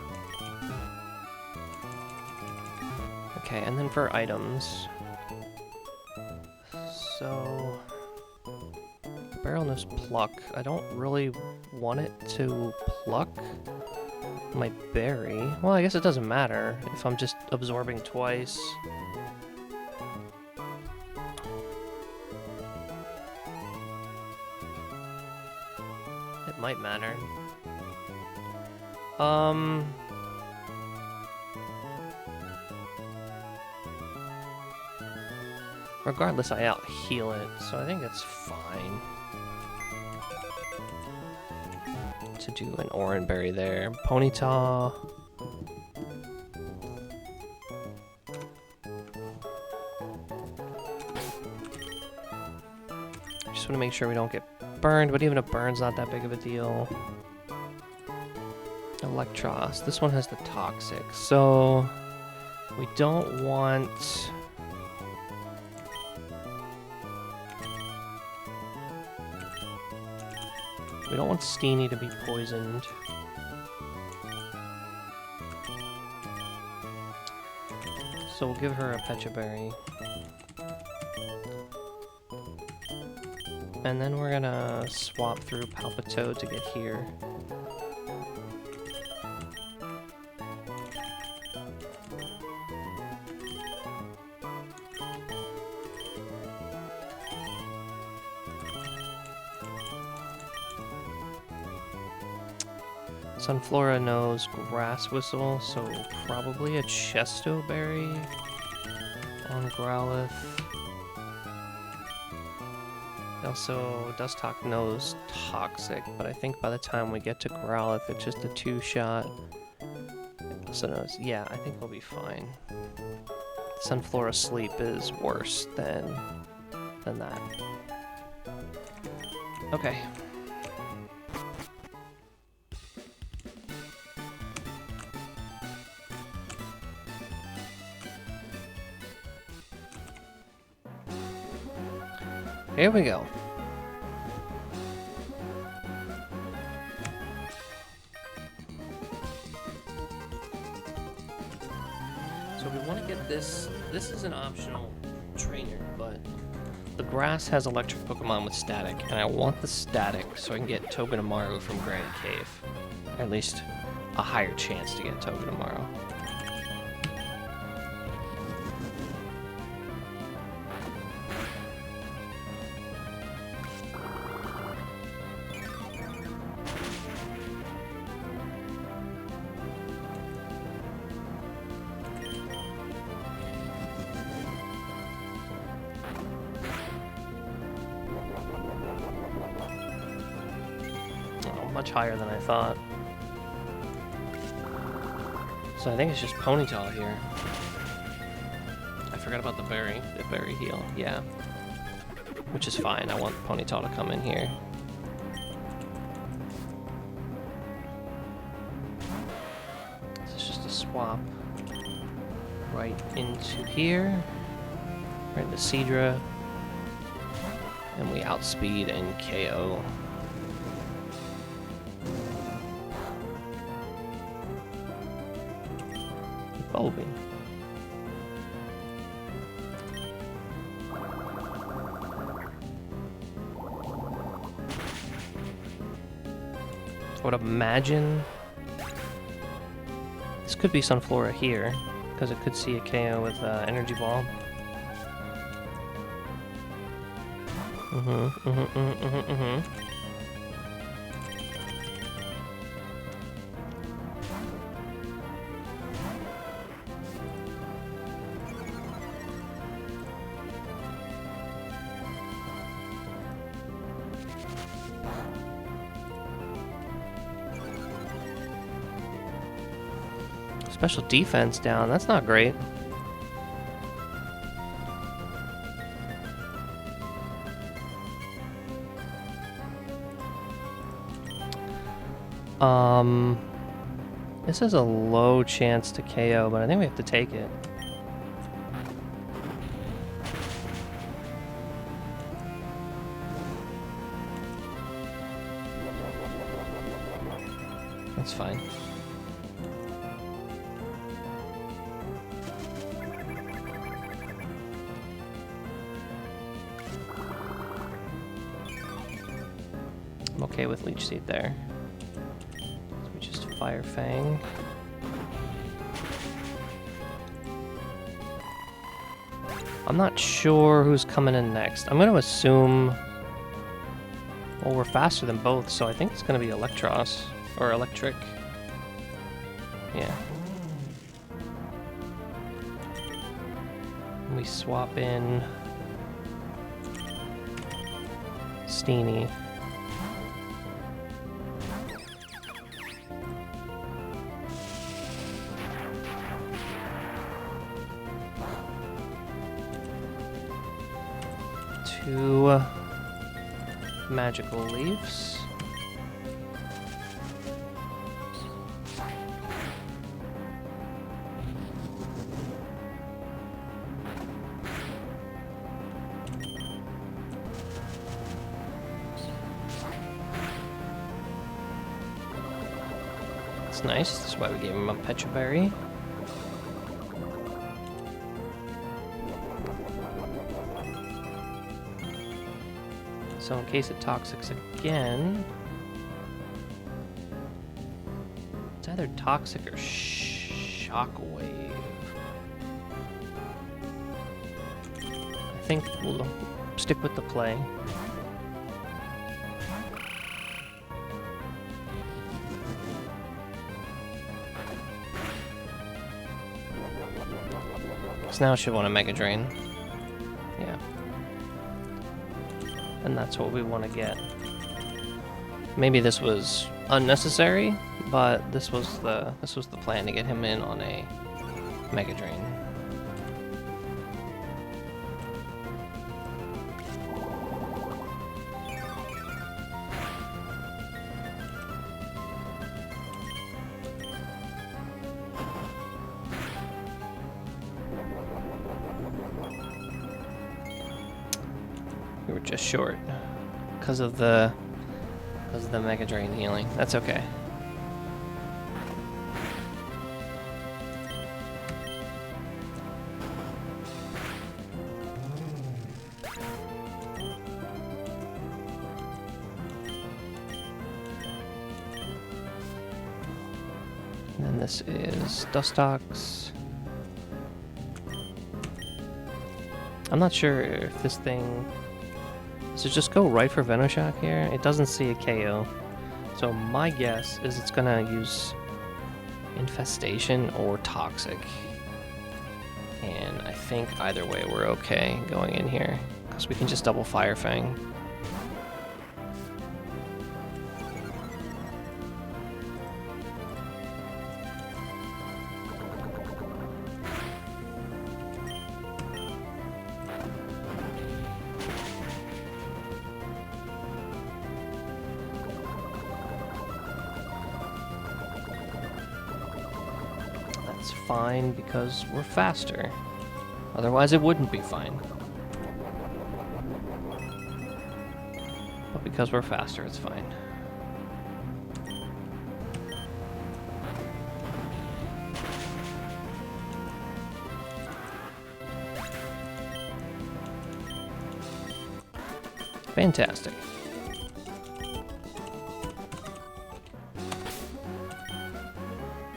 Okay, and then for items. So Barrel Nose Pluck. I don't really want it to pluck my berry. Well, I guess it doesn't matter if I'm just absorbing twice. It might matter. Regardless, I out-heal it, so I think it's fine to do an Oran Berry there. Ponyta. Just want to make sure we don't get burned, but even a burn's not that big of a deal. Electros. This one has the Toxic, so we don't want... We don't want Steenie to be poisoned. So we'll give her a Pecha Berry. And then we're gonna swap through Palpitoad to get here. Sunflora knows Grass Whistle, so probably a Chesto Berry on Growlithe. Also, Dustox knows Toxic, but I think by the time we get to Growlithe, it's just a 2-shot. Also knows, yeah, I think we'll be fine. Sunflora Sleep is worse than that. Okay. Here we go. So we want to get this. This is an optional trainer, but the grass has electric Pokemon with static, and I want the static so I can get Togedemaru from Grand Cave. Or at least a higher chance to get Togedemaru. Much higher than I thought. So I think it's just Ponyta here. I forgot about the berry heal, yeah. Which is fine, I want Ponyta to come in here. swap right into here, right into Seadra, and we outspeed and KO. Bumblebee. I would imagine this could be Sunflora here, because it could see a KO with Energy Ball. Special defense down, that's not great. This is a low chance to KO, but I think we have to take it. That's fine. I'm okay with Leech Seed there. So we just Fire Fang. I'm not sure who's coming in next. I'm going to assume... Well, we're faster than both, so I think it's going to be Electros. Or Electric. Yeah. We swap in... Steenie. Two magical leaves. That's nice. That's why we gave him a Pecha Berry. So in case it Toxics again, it's either Toxic or Shockwave. I think we'll stick with the play. So now she'll want a Mega Drain. Yeah. And that's what we want to get. Maybe this was unnecessary, but this was the plan, to get him in on a Mega Drain. We were just short because of the Mega Drain healing. That's okay. And then this is Dustox. I'm not sure if this thing... Does it just go right for Venoshock here? It doesn't see a KO. So my guess is it's gonna use Infestation or Toxic. And I think either way we're okay going in here, because we can just double Fire Fang. It's fine because we're faster. Otherwise, it wouldn't be fine. But because we're faster, it's fine. Fantastic.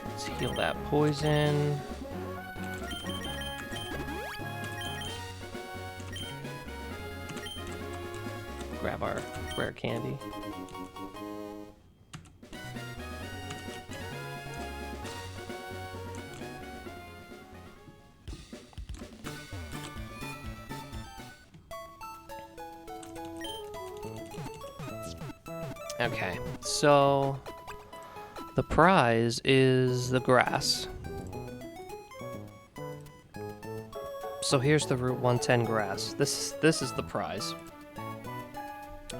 Let's heal that poison. Grab our rare candy. Okay, so the prize is the grass. So here's the Route 110 grass. This is the prize.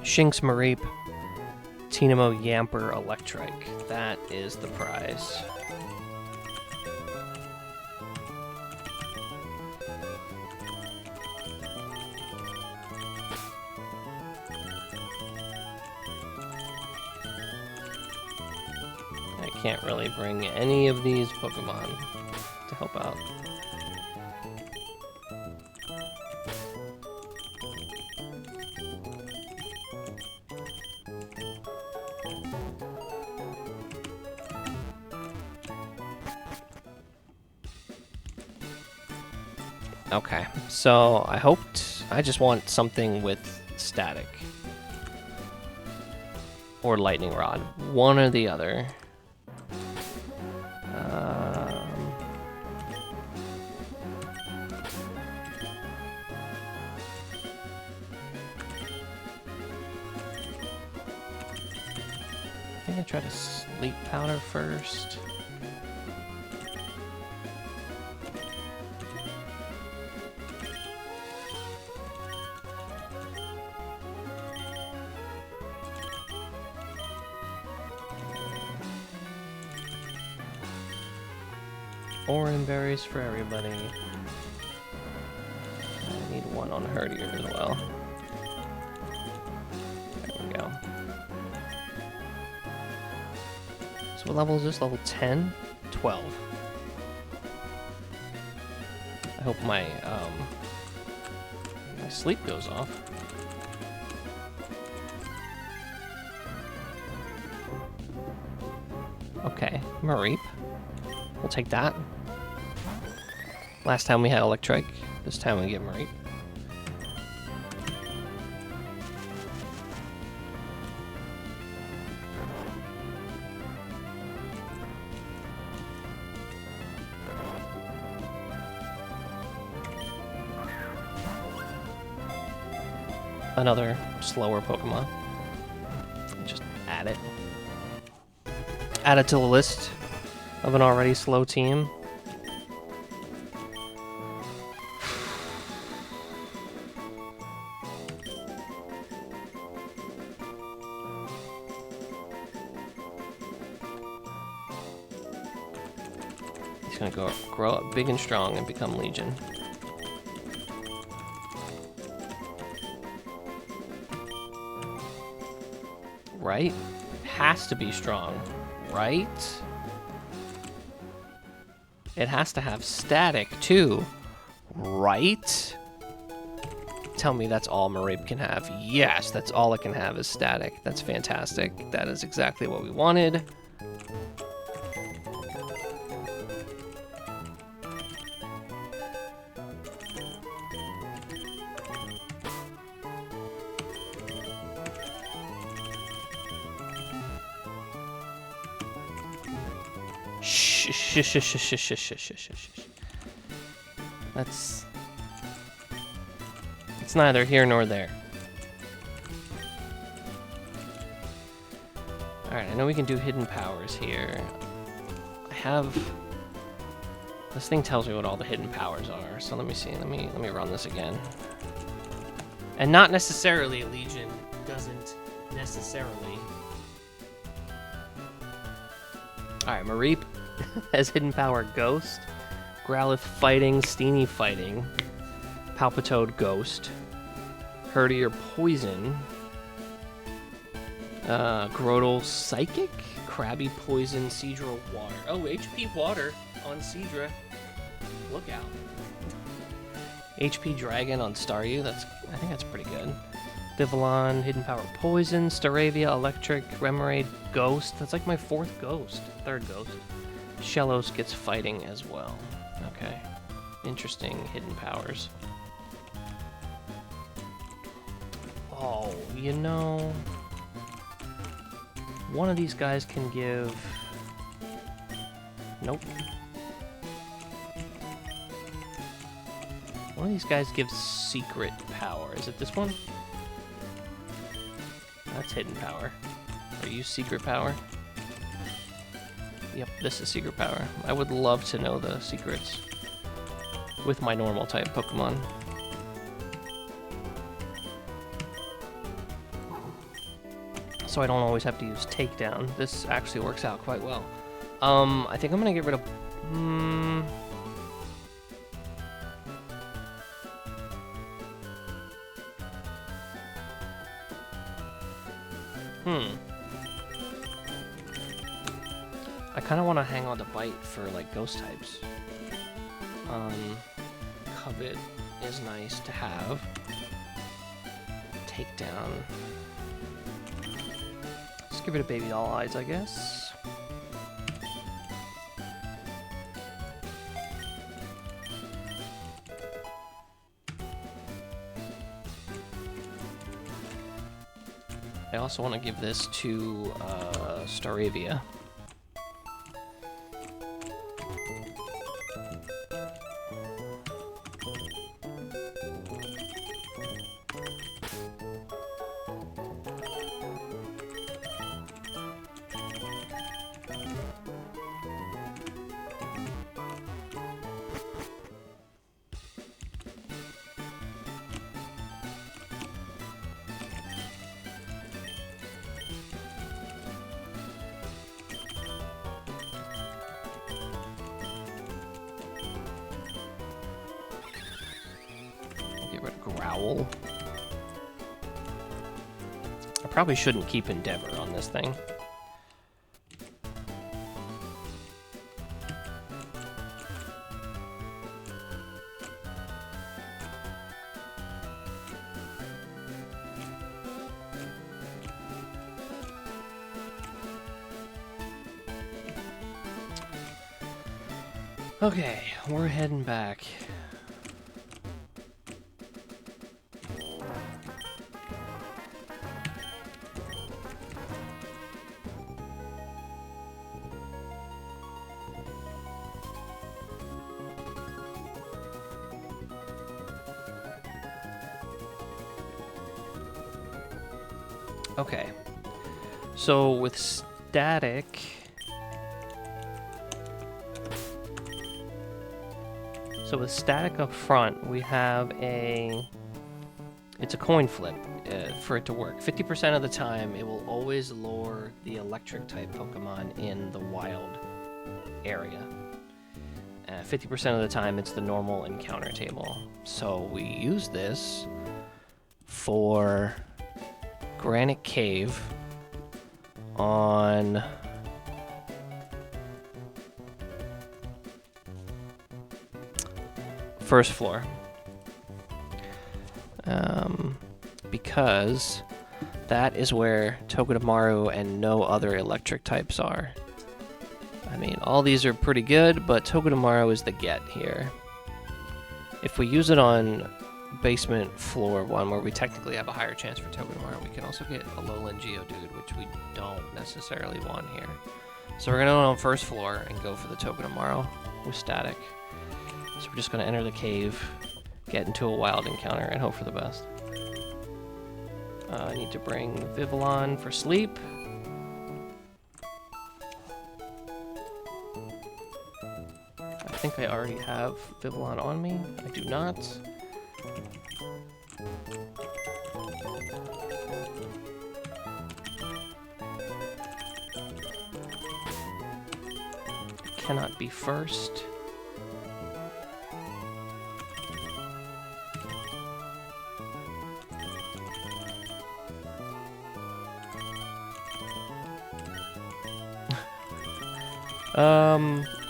Shinx Mareep, Tinamo Yamper Electrike. That is the prize. I can't really bring any of these Pokemon to help out. Okay, so I just want something with static. Or lightning rod. One or the other. I think I try to sleep powder first. Orange berries for everybody. I need one on Herdier as well. There we go. So what level is this? Level 10? 12. I hope my sleep goes off. Okay, Mareep. We'll take that. Last time we had Electrike. This time we get Mareep. Another slower Pokemon. Just add it. Add it to the list of an already slow team. He's gonna grow up big and strong and become Legion. Right? Has to be strong, right? It has to have static too, right? Tell me that's all Mareep can have. Yes, that's all it can have is static. That's fantastic. That is exactly what we wanted. That's... It's neither here nor there. Alright, I know we can do hidden powers here. I have... This thing tells me what all the hidden powers are, so let me see. Let me run this again. And not necessarily Legion doesn't necessarily... Alright, Mareep has hidden power Ghost, Growlithe Fighting, Steenie Fighting, Palpitoad Ghost, Herdier Poison, Grotle Psychic, Krabby Poison, Seadra Water. Oh, HP Water on Seadra. Look out. HP Dragon on Staryu. I think that's pretty good. Vivillon, Hidden Power Poison, Staravia, Electric, Remoraid, Ghost. That's like my third Ghost. Shellos gets Fighting as well. Okay. Interesting hidden powers. Oh, you know, one of these guys can give... Nope. One of these guys gives secret power. Is it this one? That's hidden power. Are you secret power? Yep, this is secret power. I would love to know the secrets with my normal type Pokemon. So I don't always have to use Takedown. This actually works out quite well. I think I'm gonna get rid of... I kind of want to hang on to Bite for, like, ghost types. Covet is nice to have. Takedown. Let's give it a Baby All Eyes, I guess. I also want to give this to Staravia. Growl. I probably shouldn't keep Endeavor on this thing. Okay, we're heading back. Okay, so with static, up front, we have it's a coin flip for it to work. 50% of the time, it will always lure the electric type Pokemon in the wild area. 50% of the time, it's the normal encounter table. So we use this for Granite Cave on first floor. Because that is where Togedemaru and no other electric types are. I mean, all these are pretty good, but Togedemaru is the get here. If we use it on basement floor one, where we technically have a higher chance for Togedemaru, we can also get a Lowland Geodude, which we don't necessarily want here. So we're going to go on first floor and go for the Togedemaru with static. So we're just going to enter the cave, get into a wild encounter, and hope for the best. I need to bring Vivillon for sleep. I think I already have Vivillon on me. I do not. cannot be first.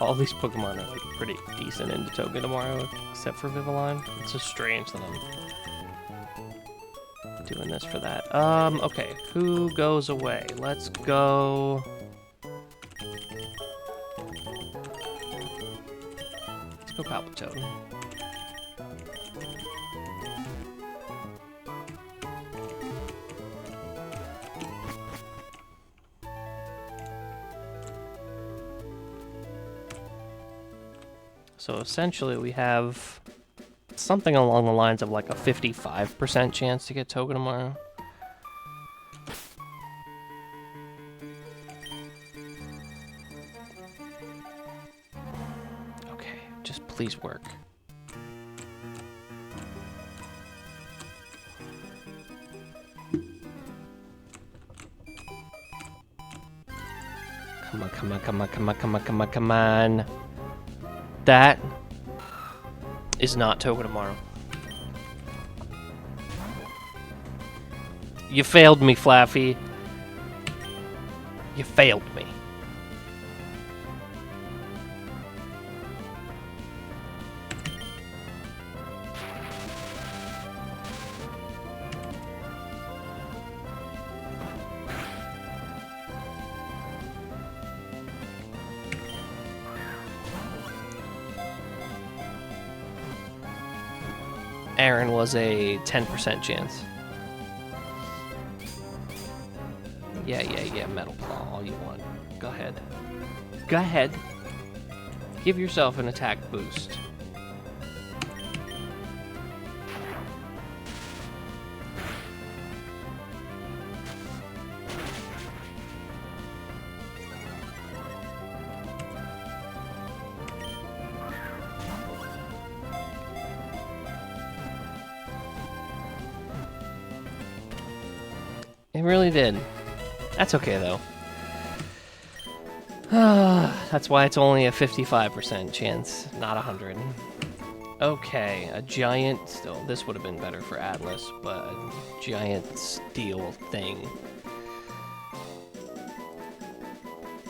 All these Pokemon are like pretty decent into Togedemaru, except for Vivillon. It's just strange that I'm doing this for that. Okay, who goes away? Let's go. Let's go Palpitoad. So essentially we have something along the lines of like a 55% chance to get Togedemaru. Okay, just please work. Come on, come on, come on, come on, come on, come on, come on. That is not Togedemaru. You failed me, Flaffy. You failed me. Aaron was a 10% chance. Yeah, Metal Claw, all you want. Go ahead. Go ahead. Give yourself an attack boost. It really did. That's okay, though. That's why it's only a 55% chance, not 100. Okay, a giant... Still, this would have been better for Atlas, but a giant steel thing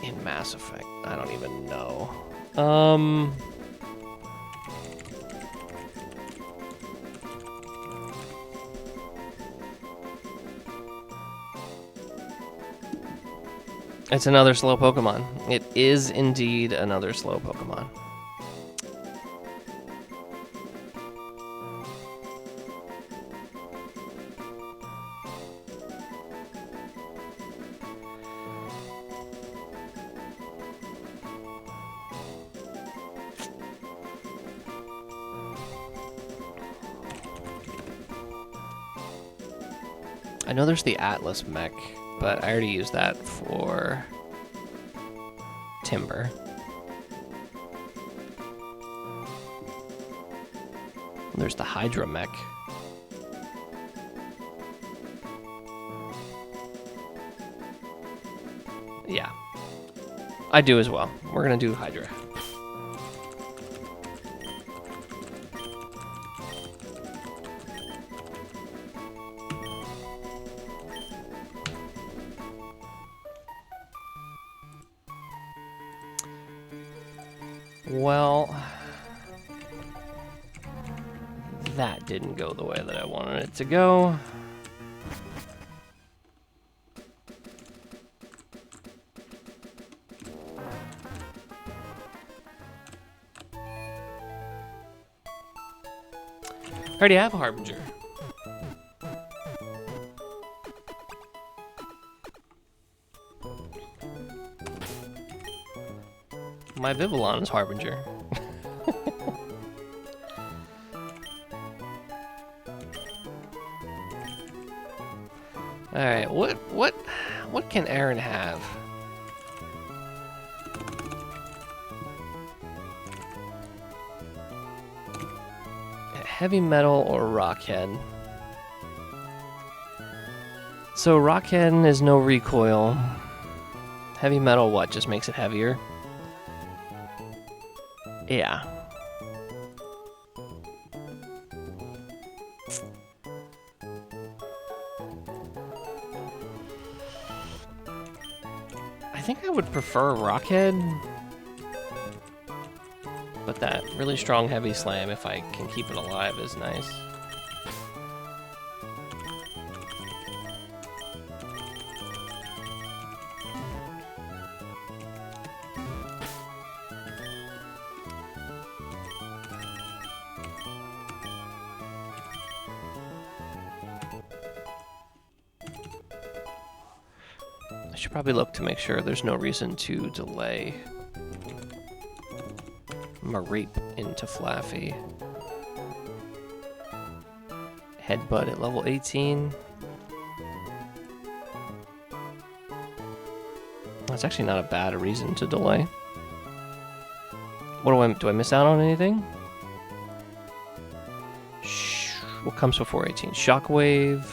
in Mass Effect. I don't even know. It's another slow Pokemon. It is indeed another slow Pokemon. I know there's the Atlas mech, but I already used that for Timber. There's the Hydra mech. Yeah, I do as well. We're gonna do Hydra. Well, that didn't go the way that I wanted it to go. I already have a Harbinger. My Vivillon is Harbinger. Alright, what can Aaron have? Heavy Metal or Rockhead? So Rockhead is no recoil. Heavy Metal, what, just makes it heavier? Yeah. I think I would prefer Rockhead, but that really strong heavy slam, if I can keep it alive, is nice. I should probably look to make sure there's no reason to delay Mareep into Flaffy. Headbutt at level 18. That's actually not a bad reason to delay. What do I miss out on anything? What comes before 18? Shockwave.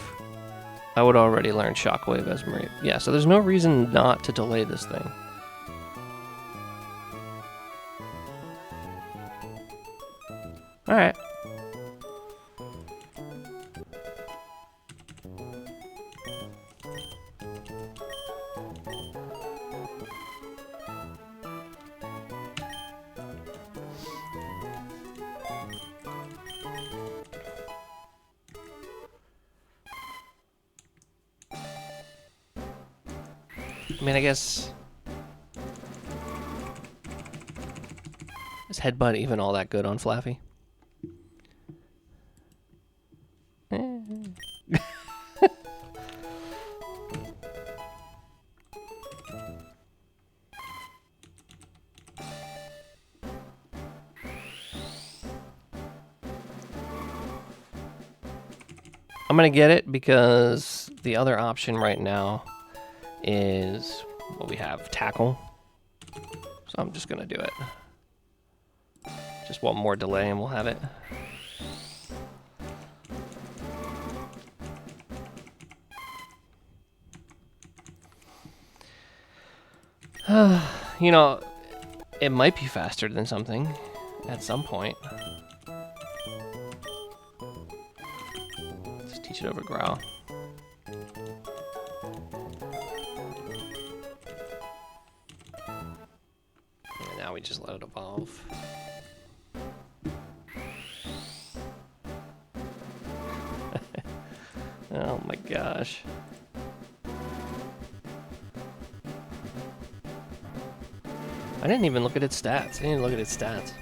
I would already learn Shockwave as Mareep. Yeah, so there's no reason not to delay this thing. Alright. I mean, I guess... Is Headbutt even all that good on Flaffy? I'm gonna get it because the other option right now is what we have, Tackle. So I'm just gonna do it. Just one more delay and we'll have it. You know, it might be faster than something at some point. Just teach it over Growl. And now we just let it evolve. Oh my gosh. I didn't even look at its stats. I didn't even look at its stats.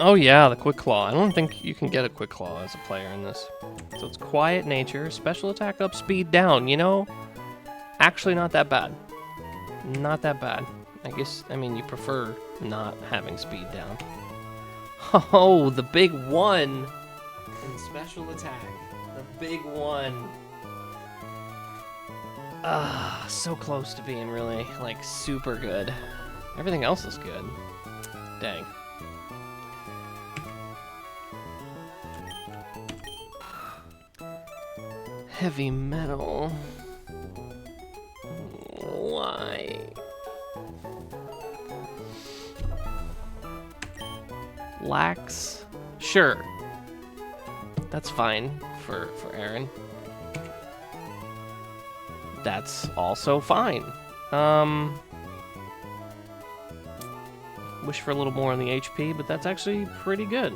Oh yeah, the Quick Claw. I don't think you can get a Quick Claw as a player in this. So it's Quiet Nature, Special Attack up, Speed down, you know? Actually not that bad. Not that bad. I guess, I mean, you prefer not having speed down. Oh, the big one in Special Attack. The big one. Ah, so close to being really, like, super good. Everything else is good. Dang. Heavy metal. Why? Lax? Sure. That's fine for Aaron. That's also fine. Wish for a little more on the HP, but that's actually pretty good.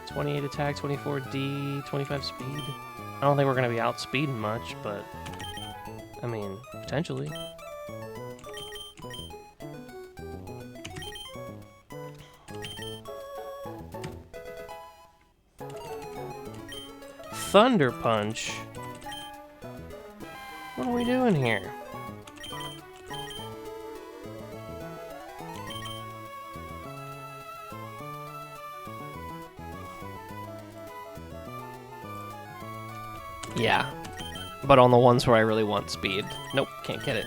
28 attack, 24 D, 25 speed. I don't think we're going to be outspeeding much, but I mean, potentially. Thunder Punch? What are we doing here? Yeah, but on the ones where I really want speed. Nope, can't get it.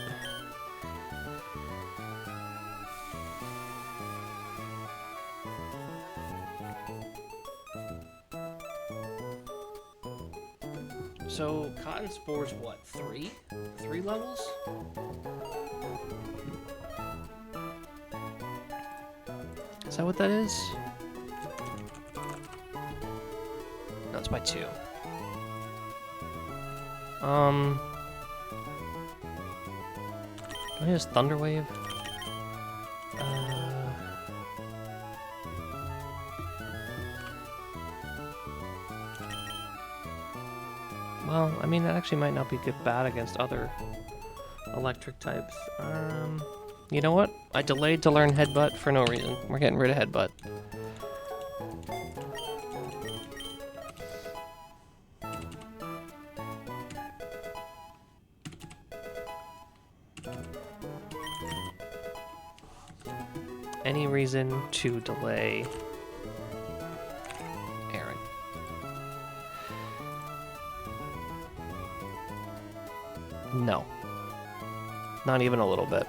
So, cotton spores, what, 3? 3 levels? Is that what that is? No, it's by 2. Can I use Thunder Wave? Well, I mean, that actually might not be good bad against other electric types. You know what? I delayed to learn Headbutt for no reason. We're getting rid of Headbutt. Any reason to delay Aaron? No. Not even a little bit.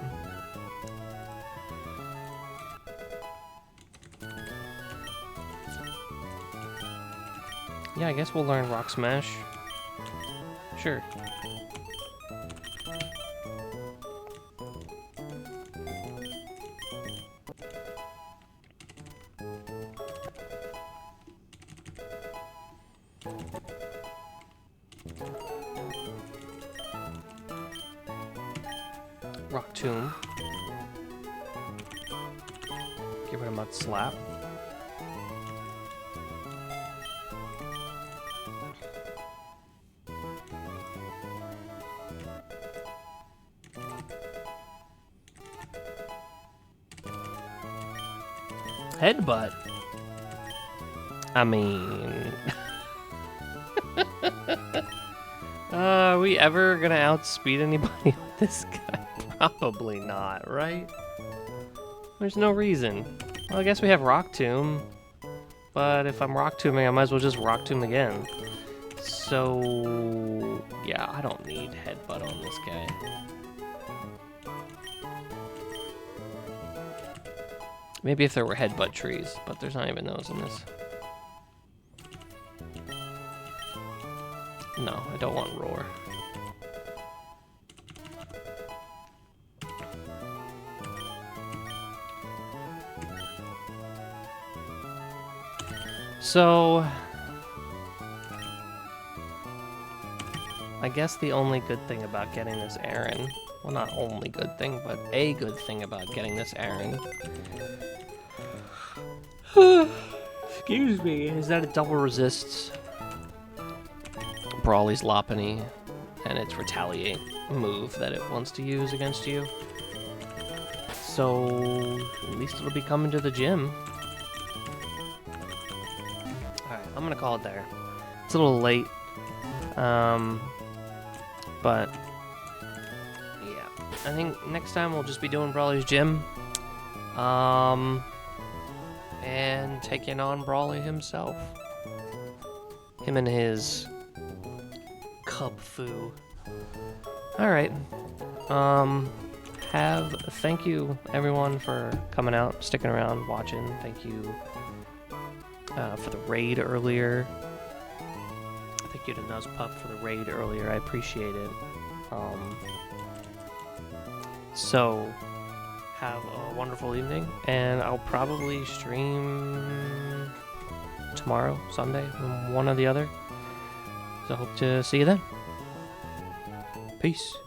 Yeah, I guess we'll learn Rock Smash. Sure. Rock Tomb. Give it a Mud Slap. Headbutt. I mean... are we ever gonna outspeed anybody with this guy? Probably not, right? There's no reason. Well, I guess we have Rock Tomb. But if I'm Rock Tombing, I might as well just Rock Tomb again. So... yeah, I don't need Headbutt on this guy. Maybe if there were Headbutt trees, but there's not even those in this. No, I don't want Roar. So... I guess the only good thing about getting this Aaron... well, not only good thing, but a good thing about getting this Aaron... excuse me, is that it double resists Brawly's Lopunny and its Retaliate move that it wants to use against you. So, at least it'll be coming to the gym. Alright, I'm gonna call it there. It's a little late. But, yeah. I think next time we'll just be doing Brawly's gym. And taking on Brawly himself. Him and his cub foo. Alright. Thank you everyone for coming out, sticking around, watching. Thank you for the raid earlier. Thank you to Nuzpup for the raid earlier. I appreciate it. So have a wonderful evening, and I'll probably stream tomorrow, Sunday, one or the other. So hope to see you then. Peace.